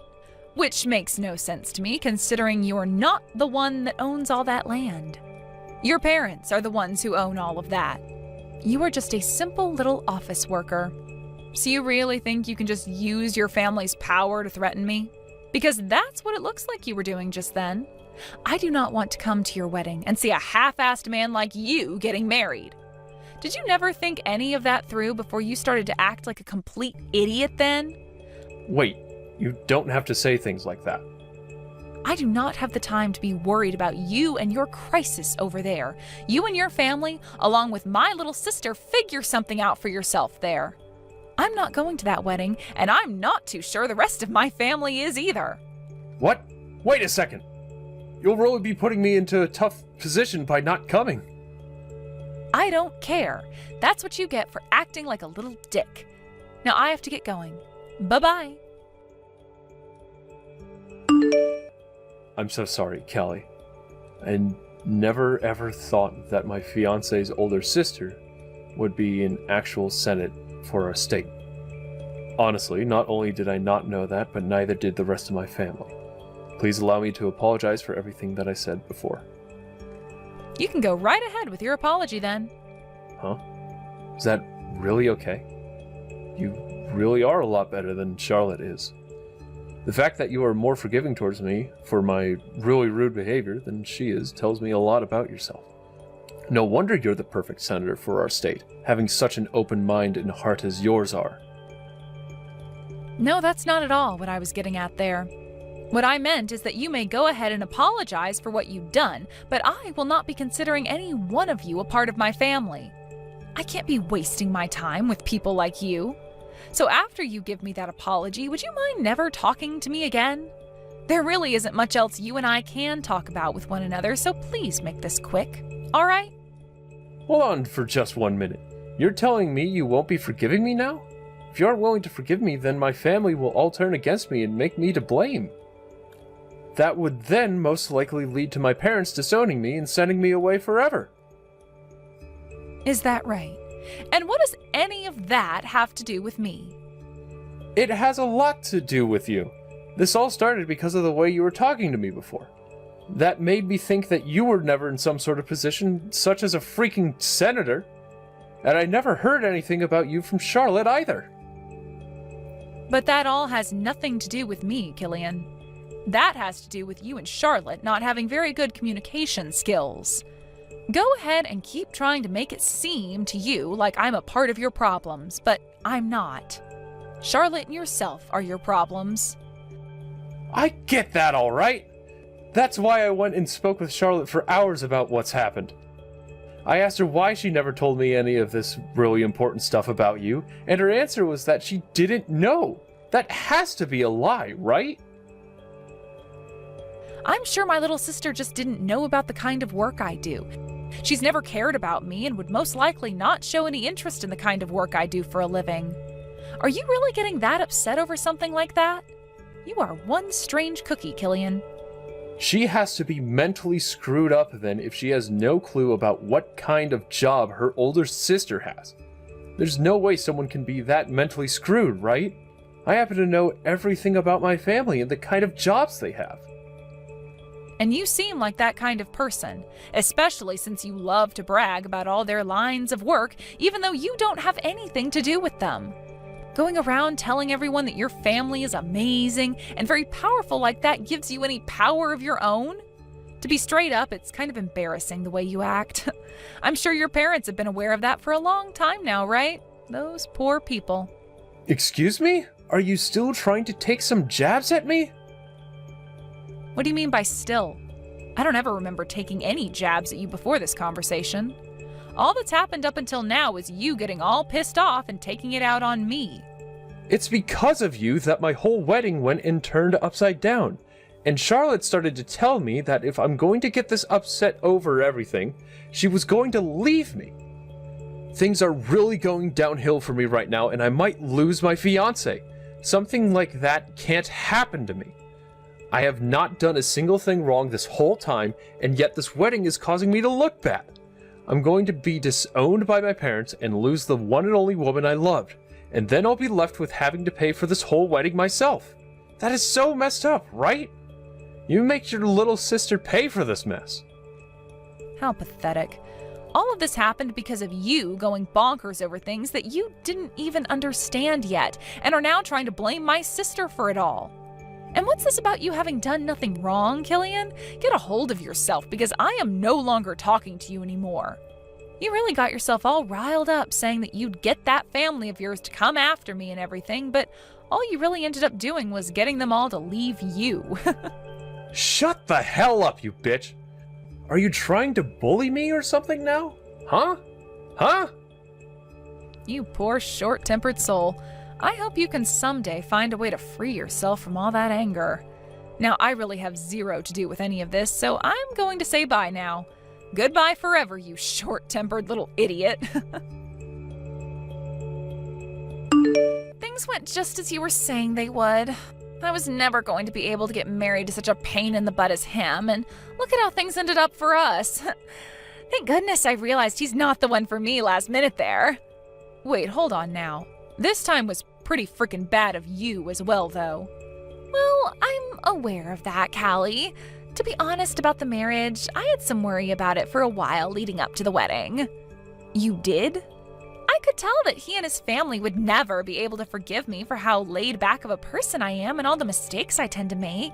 Which makes no sense to me, considering you're not the one that owns all that land. Your parents are the ones who own all of that. You are just a simple little office worker. So you really think you can just use your family's power to threaten me? Because that's what it looks like you were doing just then. I do not want to come to your wedding and see a half-assed man like you getting married. Did you never think any of that through before you started to act like a complete idiot then? Wait, you don't have to say things like that. I do not have the time to be worried about you and your crisis over there. You and your family, along with my little sister, figure something out for yourself there. I'm not going to that wedding, and I'm not too sure the rest of my family is either. What? Wait a second. You'll really be putting me into a tough position by not coming. I don't care. That's what you get for acting like a little dick. Now I have to get going. Bye-bye. I'm so sorry, Kelly. I never ever thought that my fiance's older sister would be in actual Senate for our state. Honestly, not only did I not know that, but neither did the rest of my family. Please allow me to apologize for everything that I said before. You can go right ahead with your apology then. Huh? Is that really okay? You really are a lot better than Charlotte is. The fact that you are more forgiving towards me for my really rude behavior than she is tells me a lot about yourself. No wonder you're the perfect senator for our state, having such an open mind and heart as yours are. No, that's not at all what I was getting at there. What I meant is that you may go ahead and apologize for what you've done, but I will not be considering any one of you a part of my family. I can't be wasting my time with people like you. So after you give me that apology, would you mind never talking to me again? There really isn't much else you and I can talk about with one another, so please make this quick. All right? Hold on for just 1 minute. You're telling me you won't be forgiving me now? If you aren't willing to forgive me, then my family will all turn against me and make me to blame. That would then most likely lead to my parents disowning me and sending me away forever. Is that right? And what does any of that have to do with me? It has a lot to do with you. This all started because of the way you were talking to me before. That made me think that you were never in some sort of position, such as a freaking senator. And I never heard anything about you from Charlotte either. But that all has nothing to do with me, Killian. That has to do with you and Charlotte not having very good communication skills. Go ahead and keep trying to make it seem to you like I'm a part of your problems, but I'm not. Charlotte and yourself are your problems. I get that, all right. That's why I went and spoke with Charlotte for hours about what's happened. I asked her why she never told me any of this really important stuff about you, and her answer was that she didn't know. That has to be a lie, right? I'm sure my little sister just didn't know about the kind of work I do. She's never cared about me and would most likely not show any interest in the kind of work I do for a living. Are you really getting that upset over something like that? You are one strange cookie, Killian. She has to be mentally screwed up then if she has no clue about what kind of job her older sister has. There's no way someone can be that mentally screwed, right? I happen to know everything about my family and the kind of jobs they have. And you seem like that kind of person, especially since you love to brag about all their lines of work, even though you don't have anything to do with them. Going around telling everyone that your family is amazing and very powerful like that gives you any power of your own? To be straight up, it's kind of embarrassing the way you act. I'm sure your parents have been aware of that for a long time now, right? Those poor people. Excuse me? Are you still trying to take some jabs at me? What do you mean by still? I don't ever remember taking any jabs at you before this conversation. All that's happened up until now is you getting all pissed off and taking it out on me. It's because of you that my whole wedding went and turned upside down. And Charlotte started to tell me that if I'm going to get this upset over everything, she was going to leave me. Things are really going downhill for me right now, and I might lose my fiancé. Something like that can't happen to me. I have not done a single thing wrong this whole time, and yet this wedding is causing me to look bad. I'm going to be disowned by my parents and lose the one and only woman I loved, and then I'll be left with having to pay for this whole wedding myself. That is so messed up, right? You make your little sister pay for this mess. How pathetic. All of this happened because of you going bonkers over things that you didn't even understand yet, and are now trying to blame my sister for it all. And what's this about you having done nothing wrong, Killian? Get a hold of yourself, because I am no longer talking to you anymore. You really got yourself all riled up saying that you'd get that family of yours to come after me and everything, but all you really ended up doing was getting them all to leave you. Shut the hell up, you bitch! Are you trying to bully me or something now? Huh? Huh? You poor short-tempered soul. I hope you can someday find a way to free yourself from all that anger. Now, I really have zero to do with any of this, so I'm going to say bye now. Goodbye forever, you short-tempered little idiot. Things went just as you were saying they would. I was never going to be able to get married to such a pain in the butt as him, and look at how things ended up for us. Thank goodness I realized he's not the one for me last minute there. Wait, hold on now. This time was pretty freaking bad of you as well, though. Well, I'm aware of that, Callie. To be honest about the marriage, I had some worry about it for a while leading up to the wedding. You did? I could tell that he and his family would never be able to forgive me for how laid back of a person I am and all the mistakes I tend to make.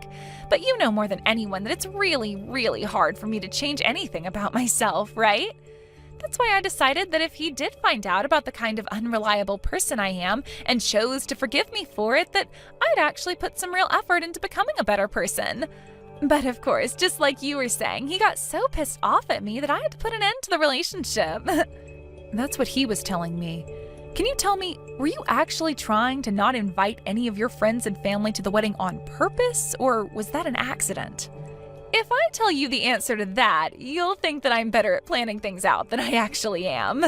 But you know more than anyone that it's really, really hard for me to change anything about myself, right? That's why I decided that if he did find out about the kind of unreliable person I am and chose to forgive me for it, that I'd actually put some real effort into becoming a better person. But of course, just like you were saying, he got so pissed off at me that I had to put an end to the relationship. That's what he was telling me. Can you tell me, were you actually trying to not invite any of your friends and family to the wedding on purpose, or was that an accident? If I tell you the answer to that, you'll think that I'm better at planning things out than I actually am.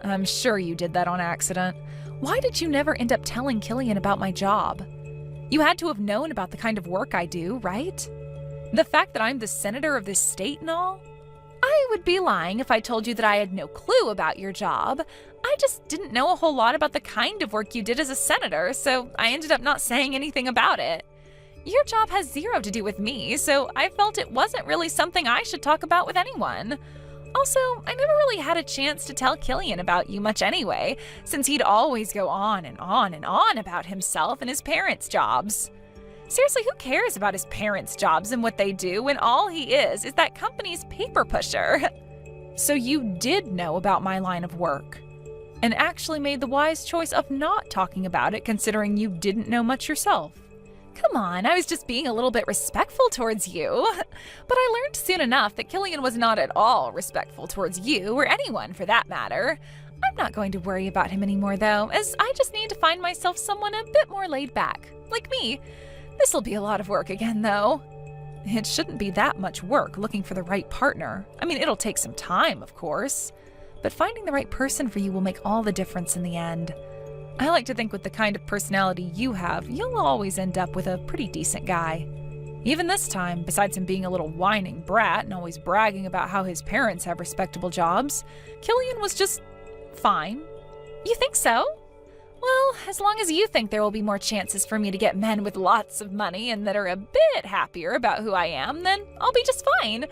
I'm sure you did that on accident. Why did you never end up telling Killian about my job? You had to have known about the kind of work I do, right? The fact that I'm the senator of this state and all? I would be lying if I told you that I had no clue about your job. I just didn't know a whole lot about the kind of work you did as a senator, so I ended up not saying anything about it. Your job has zero to do with me, so I felt it wasn't really something I should talk about with anyone. Also, I never really had a chance to tell Killian about you much anyway, since he'd always go on and on and on about himself and his parents' jobs. Seriously, who cares about his parents' jobs and what they do when all he is that company's paper pusher? So you did know about my line of work, and actually made the wise choice of not talking about it considering you didn't know much yourself. Come on, I was just being a little bit respectful towards you. But I learned soon enough that Killian was not at all respectful towards you, or anyone for that matter. I'm not going to worry about him anymore though, as I just need to find myself someone a bit more laid back, like me. This'll be a lot of work again though. It shouldn't be that much work looking for the right partner. I mean, it'll take some time, of course, but finding the right person for you will make all the difference in the end. I like to think with the kind of personality you have, you'll always end up with a pretty decent guy. Even this time, besides him being a little whining brat and always bragging about how his parents have respectable jobs, Killian was just fine. You think so? Well, as long as you think there will be more chances for me to get men with lots of money and that are a bit happier about who I am, then I'll be just fine.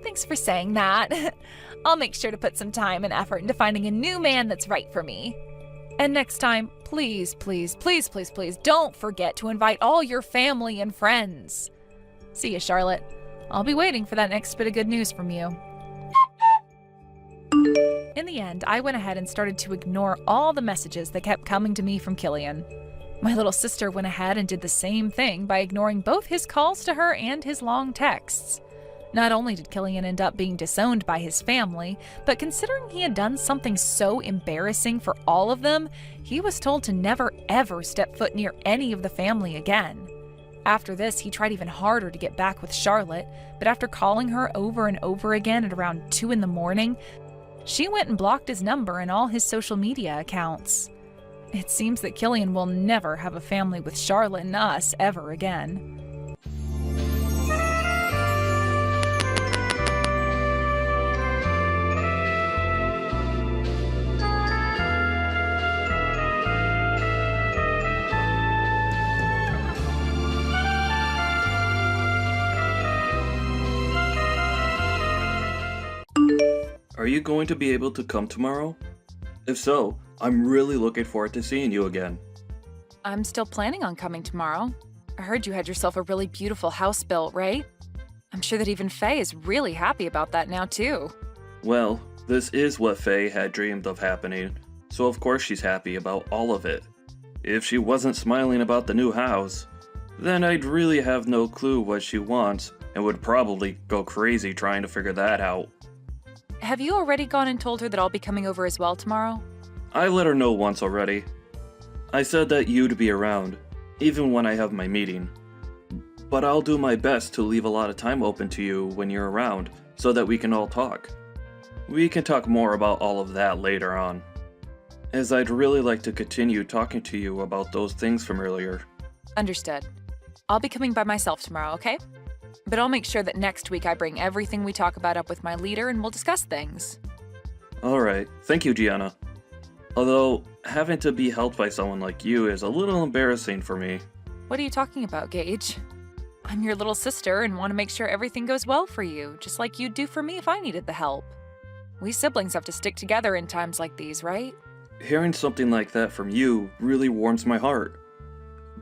Thanks for saying that. I'll make sure to put some time and effort into finding a new man that's right for me. And next time, please, please, please, please, please don't forget to invite all your family and friends. See you, Charlotte. I'll be waiting for that next bit of good news from you. In the end, I went ahead and started to ignore all the messages that kept coming to me from Killian. My little sister went ahead and did the same thing by ignoring both his calls to her and his long texts. Not only did Killian end up being disowned by his family, but considering he had done something so embarrassing for all of them, he was told to never ever step foot near any of the family again. After this, he tried even harder to get back with Charlotte, but after calling her over and over again at around 2 in the morning, she went and blocked his number and all his social media accounts. It seems that Killian will never have a family with Charlotte and us ever again. Are you going to be able to come tomorrow? If so, I'm really looking forward to seeing you again. I'm still planning on coming tomorrow. I heard you had yourself a really beautiful house built, right? I'm sure that even Faye is really happy about that now, too. Well, this is what Faye had dreamed of happening, so of course she's happy about all of it. If she wasn't smiling about the new house, then I'd really have no clue what she wants and would probably go crazy trying to figure that out. Have you already gone and told her that I'll be coming over as well tomorrow? I let her know once already. I said that you'd be around, even when I have my meeting. But I'll do my best to leave a lot of time open to you when you're around, so that we can all talk. We can talk more about all of that later on, as I'd really like to continue talking to you about those things from earlier. Understood. I'll be coming by myself tomorrow, okay? But I'll make sure that next week I bring everything we talk about up with my leader and we'll discuss things. Alright, thank you, Gianna. Although, having to be helped by someone like you is a little embarrassing for me. What are you talking about, Gage? I'm your little sister and want to make sure everything goes well for you, just like you'd do for me if I needed the help. We siblings have to stick together in times like these, right? Hearing something like that from you really warms my heart.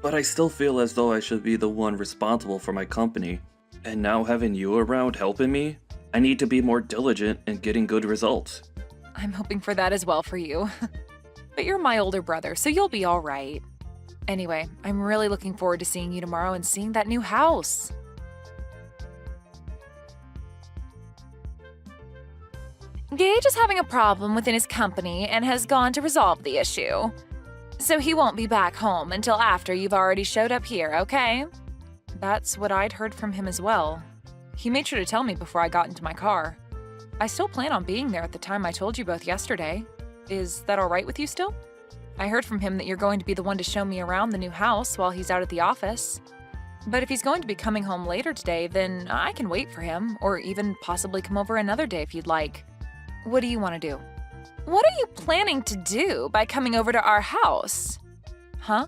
But I still feel as though I should be the one responsible for my company. And now having you around helping me, I need to be more diligent in getting good results. I'm hoping for that as well for you. But you're my older brother, so you'll be all right. Anyway, I'm really looking forward to seeing you tomorrow and seeing that new house. Gage is having a problem within his company and has gone to resolve the issue. So he won't be back home until after you've already showed up here, okay? That's what I'd heard from him as well. He made sure to tell me before I got into my car. I still plan on being there at the time I told you both yesterday. Is that all right with you still? I heard from him that you're going to be the one to show me around the new house while he's out at the office. But if he's going to be coming home later today, then I can wait for him, or even possibly come over another day if you'd like. What do you want to do? What are you planning to do by coming over to our house? Huh?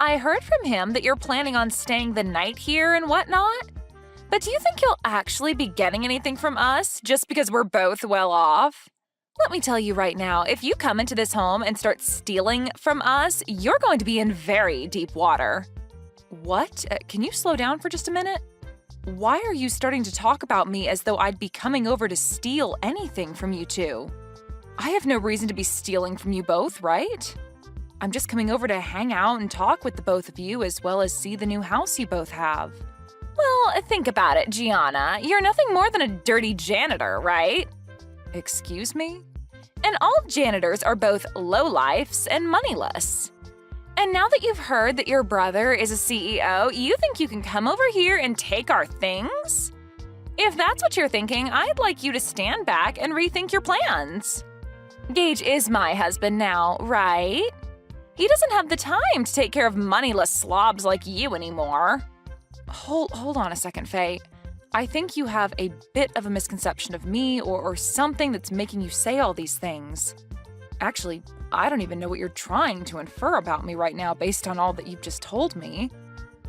I heard from him that you're planning on staying the night here and whatnot. But do you think you'll actually be getting anything from us just because we're both well off? Let me tell you right now, if you come into this home and start stealing from us, you're going to be in very deep water. What? Can you slow down for just a minute? Why are you starting to talk about me as though I'd be coming over to steal anything from you two? I have no reason to be stealing from you both, right? I'm just coming over to hang out and talk with the both of you as well as see the new house you both have. Well, think about it, Gianna. You're nothing more than a dirty janitor, right? Excuse me? And all janitors are both lowlifes and moneyless. And now that you've heard that your brother is a CEO, you think you can come over here and take our things? If that's what you're thinking, I'd like you to stand back and rethink your plans. Gage is my husband now, right? He doesn't have the time to take care of moneyless slobs like you anymore. Hold on a second, Faye. I think you have a bit of a misconception of me or something that's making you say all these things. Actually, I don't even know what you're trying to infer about me right now based on all that you've just told me.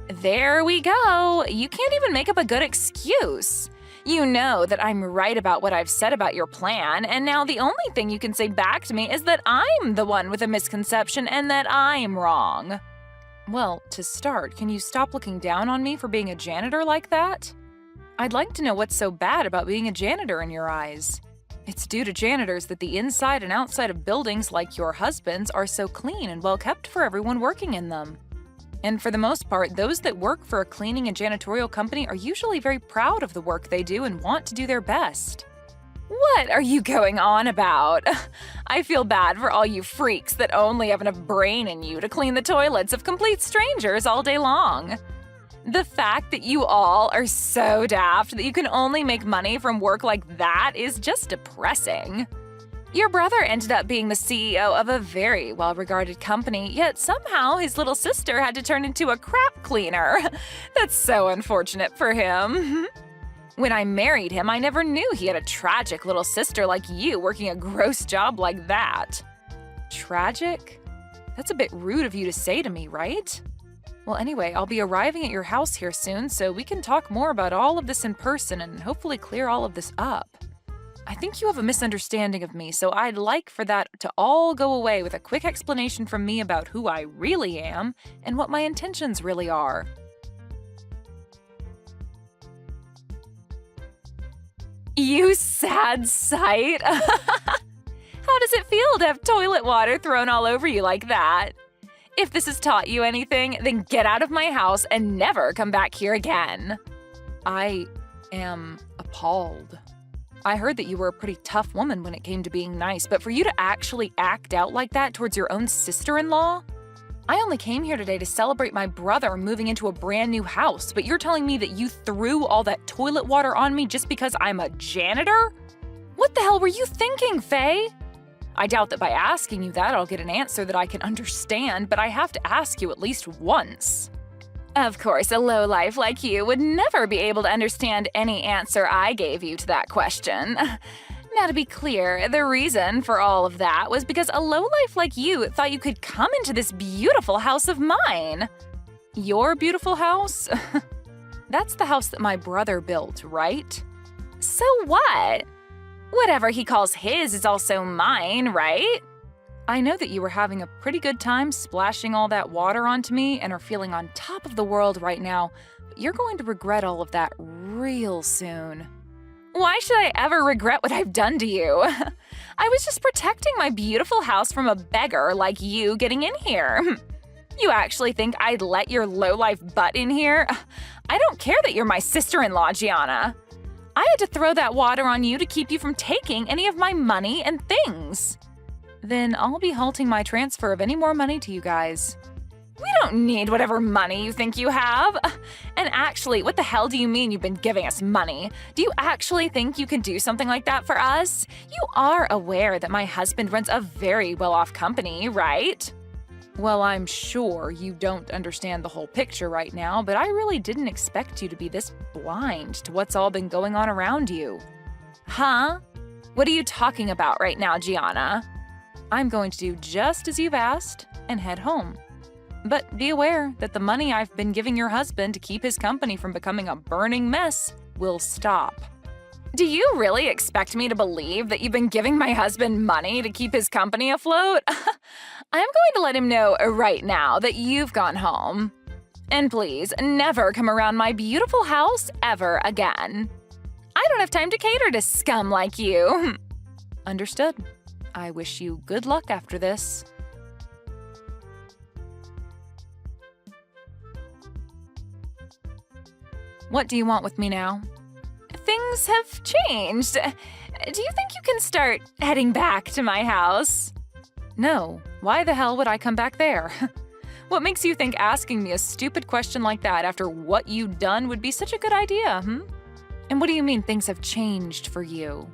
There we go. You can't even make up a good excuse. You know that I'm right about what I've said about your plan, and now the only thing you can say back to me is that I'm the one with a misconception and that I'm wrong. Well, to start, can you stop looking down on me for being a janitor like that? I'd like to know what's so bad about being a janitor in your eyes. It's due to janitors that the inside and outside of buildings like your husband's are so clean and well kept for everyone working in them. And for the most part, those that work for a cleaning and janitorial company are usually very proud of the work they do and want to do their best. What are you going on about? I feel bad for all you freaks that only have enough brain in you to clean the toilets of complete strangers all day long. The fact that you all are so daft that you can only make money from work like that is just depressing. Your brother ended up being the CEO of a very well-regarded company, yet somehow his little sister had to turn into a crap cleaner. That's so unfortunate for him. When I married him, I never knew he had a tragic little sister like you working a gross job like that. Tragic? That's a bit rude of you to say to me, right? Well, anyway, I'll be arriving at your house here soon, so we can talk more about all of this in person and hopefully clear all of this up. I think you have a misunderstanding of me, so I'd like for that to all go away with a quick explanation from me about who I really am and what my intentions really are. You sad sight! How does it feel to have toilet water thrown all over you like that? If this has taught you anything, then get out of my house and never come back here again. I am appalled. I heard that you were a pretty tough woman when it came to being nice, but for you to actually act out like that towards your own sister-in-law? I only came here today to celebrate my brother moving into a brand new house, but you're telling me that you threw all that toilet water on me just because I'm a janitor? What the hell were you thinking, Faye? I doubt that by asking you that I'll get an answer that I can understand, but I have to ask you at least once. Of course, a lowlife like you would never be able to understand any answer I gave you to that question. Now, to be clear, the reason for all of that was because a lowlife like you thought you could come into this beautiful house of mine. Your beautiful house? That's the house that my brother built, right? So what? Whatever he calls his is also mine, right? I know that you were having a pretty good time splashing all that water onto me and are feeling on top of the world right now, but you're going to regret all of that real soon. Why should I ever regret what I've done to you? I was just protecting my beautiful house from a beggar like you getting in here. You actually think I'd let your lowlife butt in here? I don't care that you're my sister-in-law, Gianna. I had to throw that water on you to keep you from taking any of my money and things. Then I'll be halting my transfer of any more money to you guys. We don't need whatever money you think you have. And actually, what the hell do you mean you've been giving us money? Do you actually think you can do something like that for us? You are aware that my husband runs a very well-off company, right? Well, I'm sure you don't understand the whole picture right now, but I really didn't expect you to be this blind to what's all been going on around you. Huh? What are you talking about right now, Gianna? I'm going to do just as you've asked and head home. But be aware that the money I've been giving your husband to keep his company from becoming a burning mess will stop. Do you really expect me to believe that you've been giving my husband money to keep his company afloat? I'm going to let him know right now that you've gone home. And please, never come around my beautiful house ever again. I don't have time to cater to scum like you. Understood. I wish you good luck after this. What do you want with me now? Things have changed. Do you think you can start heading back to my house? No. Why the hell would I come back there? What makes you think asking me a stupid question like that after what you've done would be such a good idea, And what do you mean things have changed for you?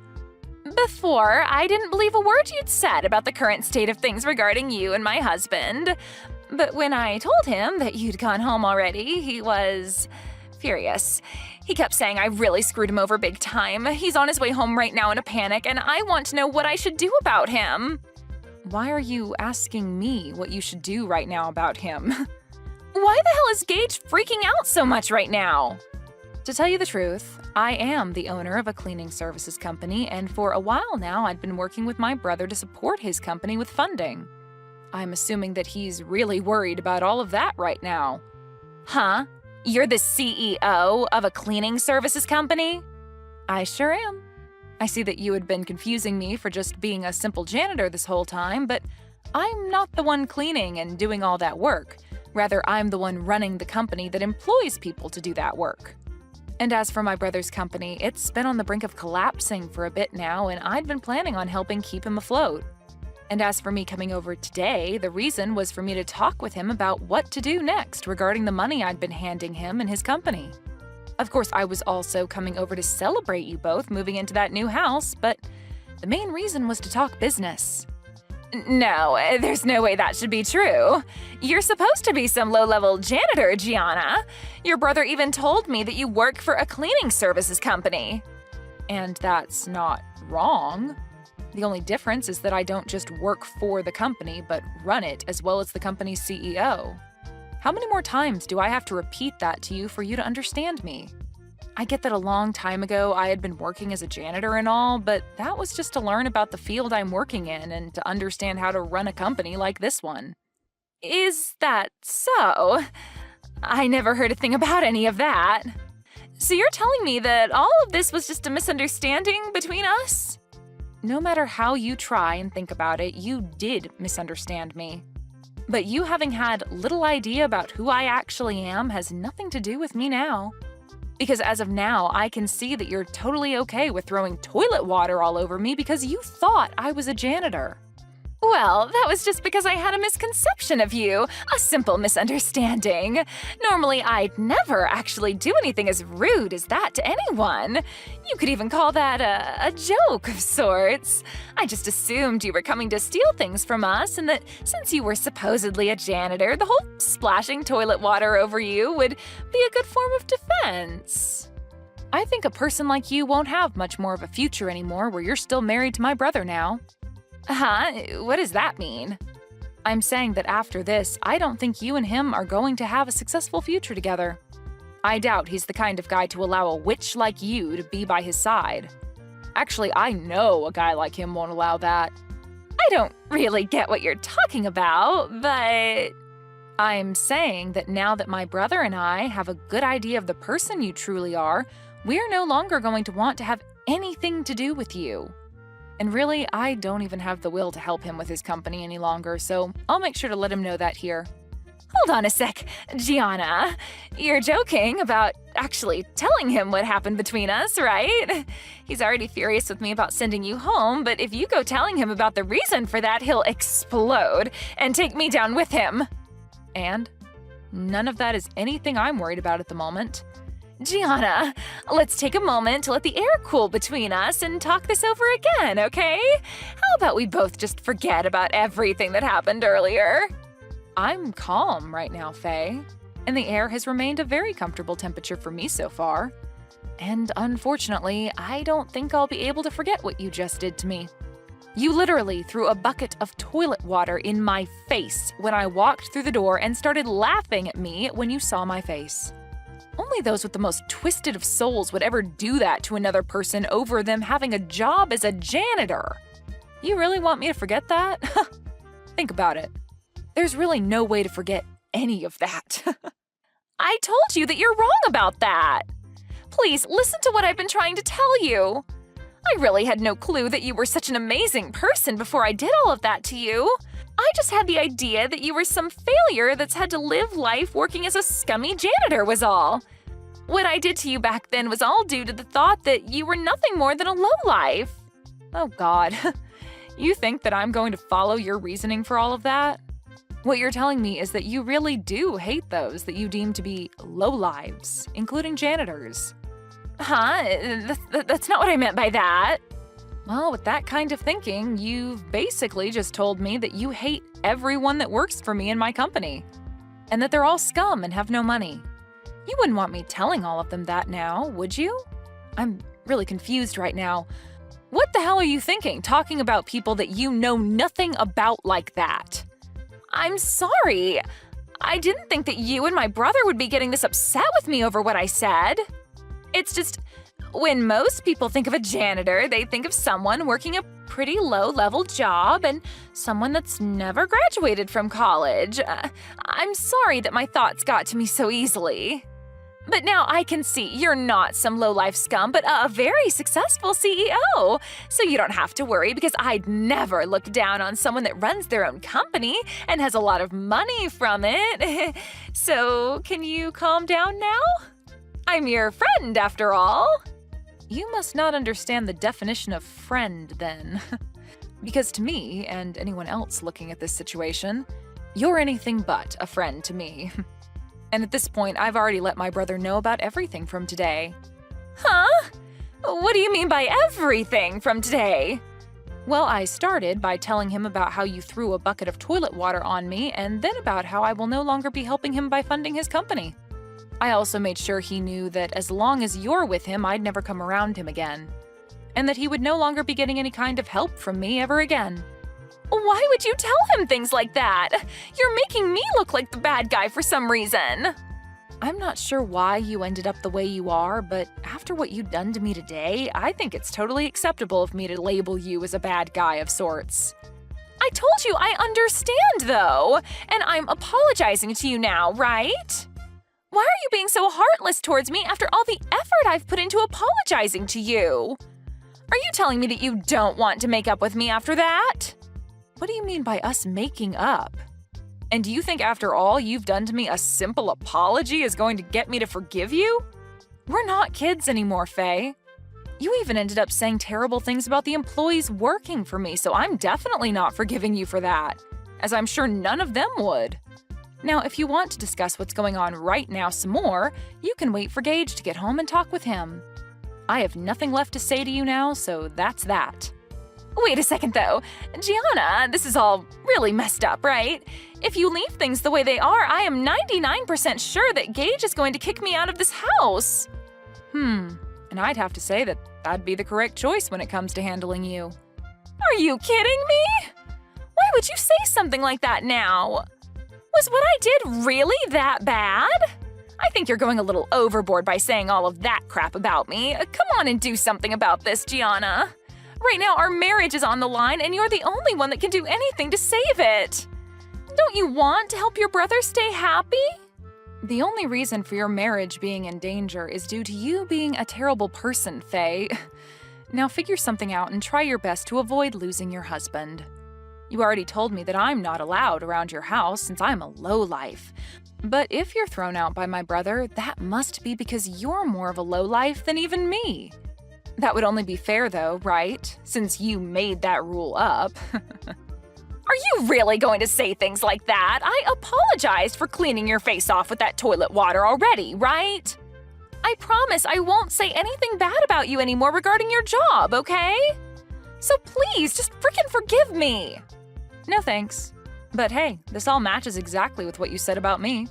Before, I didn't believe a word you'd said about the current state of things regarding you and my husband. But when I told him that you'd gone home already, he was furious. He kept saying I really screwed him over big time. He's on his way home right now in a panic, and I want to know what I should do about him. Why are you asking me what you should do right now about him? Why the hell is Gage freaking out so much right now? To tell you the truth, I am the owner of a cleaning services company, and for a while now I'd been working with my brother to support his company with funding. I'm assuming that he's really worried about all of that right now. Huh? You're the CEO of a cleaning services company? I sure am. I see that you had been confusing me for just being a simple janitor this whole time, but I'm not the one cleaning and doing all that work. Rather, I'm the one running the company that employs people to do that work. And as for my brother's company, it's been on the brink of collapsing for a bit now, and I'd been planning on helping keep him afloat. And as for me coming over today, the reason was for me to talk with him about what to do next regarding the money I'd been handing him and his company. Of course, I was also coming over to celebrate you both moving into that new house, but the main reason was to talk business. No, there's no way that should be true. You're supposed to be some low-level janitor, Gianna. Your brother even told me that you work for a cleaning services company. And that's not wrong. The only difference is that I don't just work for the company, but run it as well as the company's CEO. How many more times do I have to repeat that to you for you to understand me? I get that a long time ago I had been working as a janitor and all, but that was just to learn about the field I'm working in and to understand how to run a company like this one. Is that so? I never heard a thing about any of that. So you're telling me that all of this was just a misunderstanding between us? No matter how you try and think about it, you did misunderstand me. But you having had little idea about who I actually am has nothing to do with me now. Because as of now, I can see that you're totally okay with throwing toilet water all over me because you thought I was a janitor. Well, that was just because I had a misconception of you, a simple misunderstanding. Normally, I'd never actually do anything as rude as that to anyone. You could even call that a joke of sorts. I just assumed you were coming to steal things from us and that since you were supposedly a janitor, the whole splashing toilet water over you would be a good form of defense. I think a person like you won't have much more of a future anymore where you're still married to my brother now. Huh? What does that mean? I'm saying that after this, I don't think you and him are going to have a successful future together. I doubt he's the kind of guy to allow a witch like you to be by his side. Actually, I know a guy like him won't allow that. I don't really get what you're talking about, but I'm saying that now that my brother and I have a good idea of the person you truly are, we're no longer going to want to have anything to do with you. And really, I don't even have the will to help him with his company any longer, so I'll make sure to let him know that here. Hold on a sec, Gianna. You're joking about actually telling him what happened between us, right? He's already furious with me about sending you home, but if you go telling him about the reason for that, he'll explode and take me down with him. And none of that is anything I'm worried about at the moment. Gianna, let's take a moment to let the air cool between us and talk this over again, okay? How about we both just forget about everything that happened earlier? I'm calm right now, Faye, and the air has remained a very comfortable temperature for me so far. And unfortunately, I don't think I'll be able to forget what you just did to me. You literally threw a bucket of toilet water in my face when I walked through the door and started laughing at me when you saw my face. Only those with the most twisted of souls would ever do that to another person over them having a job as a janitor. You really want me to forget that? Think about it. There's really no way to forget any of that. I told you that you're wrong about that. Please listen to what I've been trying to tell you. I really had no clue that you were such an amazing person before I did all of that to you. I just had the idea that you were some failure that's had to live life working as a scummy janitor was all. What I did to you back then was all due to the thought that you were nothing more than a lowlife. Oh God, you think that I'm going to follow your reasoning for all of that? What you're telling me is that you really do hate those that you deem to be lowlives, including janitors. Huh? That's not what I meant by that. Well, with that kind of thinking, you've basically just told me that you hate everyone that works for me in my company, and that they're all scum and have no money. You wouldn't want me telling all of them that now, would you? I'm really confused right now. What the hell are you thinking, talking about people that you know nothing about like that? I'm sorry. I didn't think that you and my brother would be getting this upset with me over what I said. It's just, when most people think of a janitor, they think of someone working a pretty low-level job and someone that's never graduated from college. I'm sorry that my thoughts got to me so easily. But now I can see you're not some low-life scum, but a very successful CEO. So you don't have to worry because I'd never look down on someone that runs their own company and has a lot of money from it. So can you calm down now? I'm your friend, after all. You must not understand the definition of friend, then. Because to me, and anyone else looking at this situation, you're anything but a friend to me. And at this point, I've already let my brother know about everything from today. Huh? What do you mean by everything from today? Well, I started by telling him about how you threw a bucket of toilet water on me, and then about how I will no longer be helping him by funding his company. I also made sure he knew that as long as you're with him, I'd never come around him again. And that he would no longer be getting any kind of help from me ever again. Why would you tell him things like that? You're making me look like the bad guy for some reason. I'm not sure why you ended up the way you are, but after what you've done to me today, I think it's totally acceptable of me to label you as a bad guy of sorts. I told you I understand, though, and I'm apologizing to you now, right? Why are you being so heartless towards me after all the effort I've put into apologizing to you? Are you telling me that you don't want to make up with me after that? What do you mean by us making up? And do you think after all you've done to me, a simple apology is going to get me to forgive you? We're not kids anymore, Faye. You even ended up saying terrible things about the employees working for me, so I'm definitely not forgiving you for that, as I'm sure none of them would. Now, if you want to discuss what's going on right now some more, you can wait for Gage to get home and talk with him. I have nothing left to say to you now, so that's that. Wait a second, though. Gianna, this is all really messed up, right? If you leave things the way they are, I am 99% sure that Gage is going to kick me out of this house. And I'd have to say that that'd be the correct choice when it comes to handling you. Are you kidding me? Why would you say something like that now? Was what I did really that bad? I think you're going a little overboard by saying all of that crap about me. Come on and do something about this, Gianna. Right now, our marriage is on the line, and you're the only one that can do anything to save it. Don't you want to help your brother stay happy? The only reason for your marriage being in danger is due to you being a terrible person, Faye. Now figure something out and try your best to avoid losing your husband. You already told me that I'm not allowed around your house since I'm a lowlife. But if you're thrown out by my brother, that must be because you're more of a lowlife than even me. That would only be fair, though, right? Since you made that rule up. Are you really going to say things like that? I apologized for cleaning your face off with that toilet water already, right? I promise I won't say anything bad about you anymore regarding your job, okay? So please, just frickin' forgive me. No thanks. But hey, this all matches exactly with what you said about me.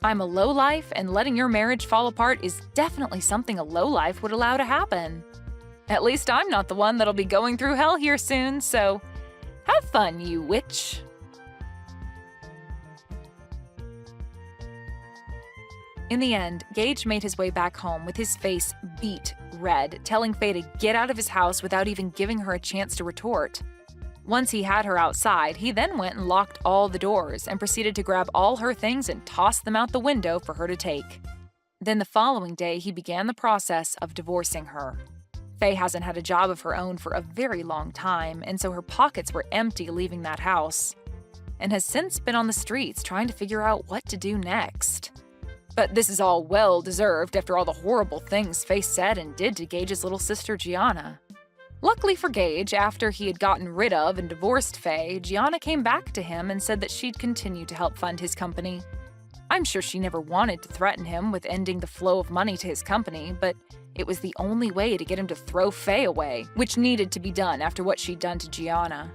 I'm a lowlife, and letting your marriage fall apart is definitely something a lowlife would allow to happen. At least I'm not the one that'll be going through hell here soon, so have fun, you witch. In the end, Gage made his way back home with his face beet red, telling Faye to get out of his house without even giving her a chance to retort. Once he had her outside, he then went and locked all the doors and proceeded to grab all her things and toss them out the window for her to take. Then the following day, he began the process of divorcing her. Faye hasn't had a job of her own for a very long time, and so her pockets were empty leaving that house, and has since been on the streets trying to figure out what to do next. But this is all well-deserved after all the horrible things Faye said and did to Gage's little sister Gianna. Luckily for Gage, after he had gotten rid of and divorced Faye, Gianna came back to him and said that she'd continue to help fund his company. I'm sure she never wanted to threaten him with ending the flow of money to his company, but it was the only way to get him to throw Faye away, which needed to be done after what she'd done to Gianna.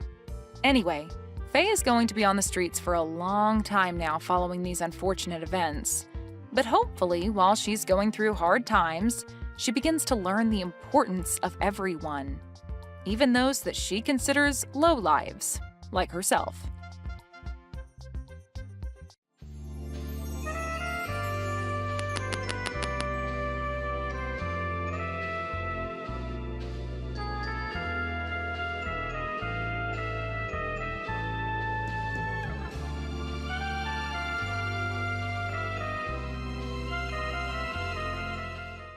Anyway, Faye is going to be on the streets for a long time now following these unfortunate events. But hopefully, while she's going through hard times, she begins to learn the importance of everyone, even those that she considers low lives, like herself.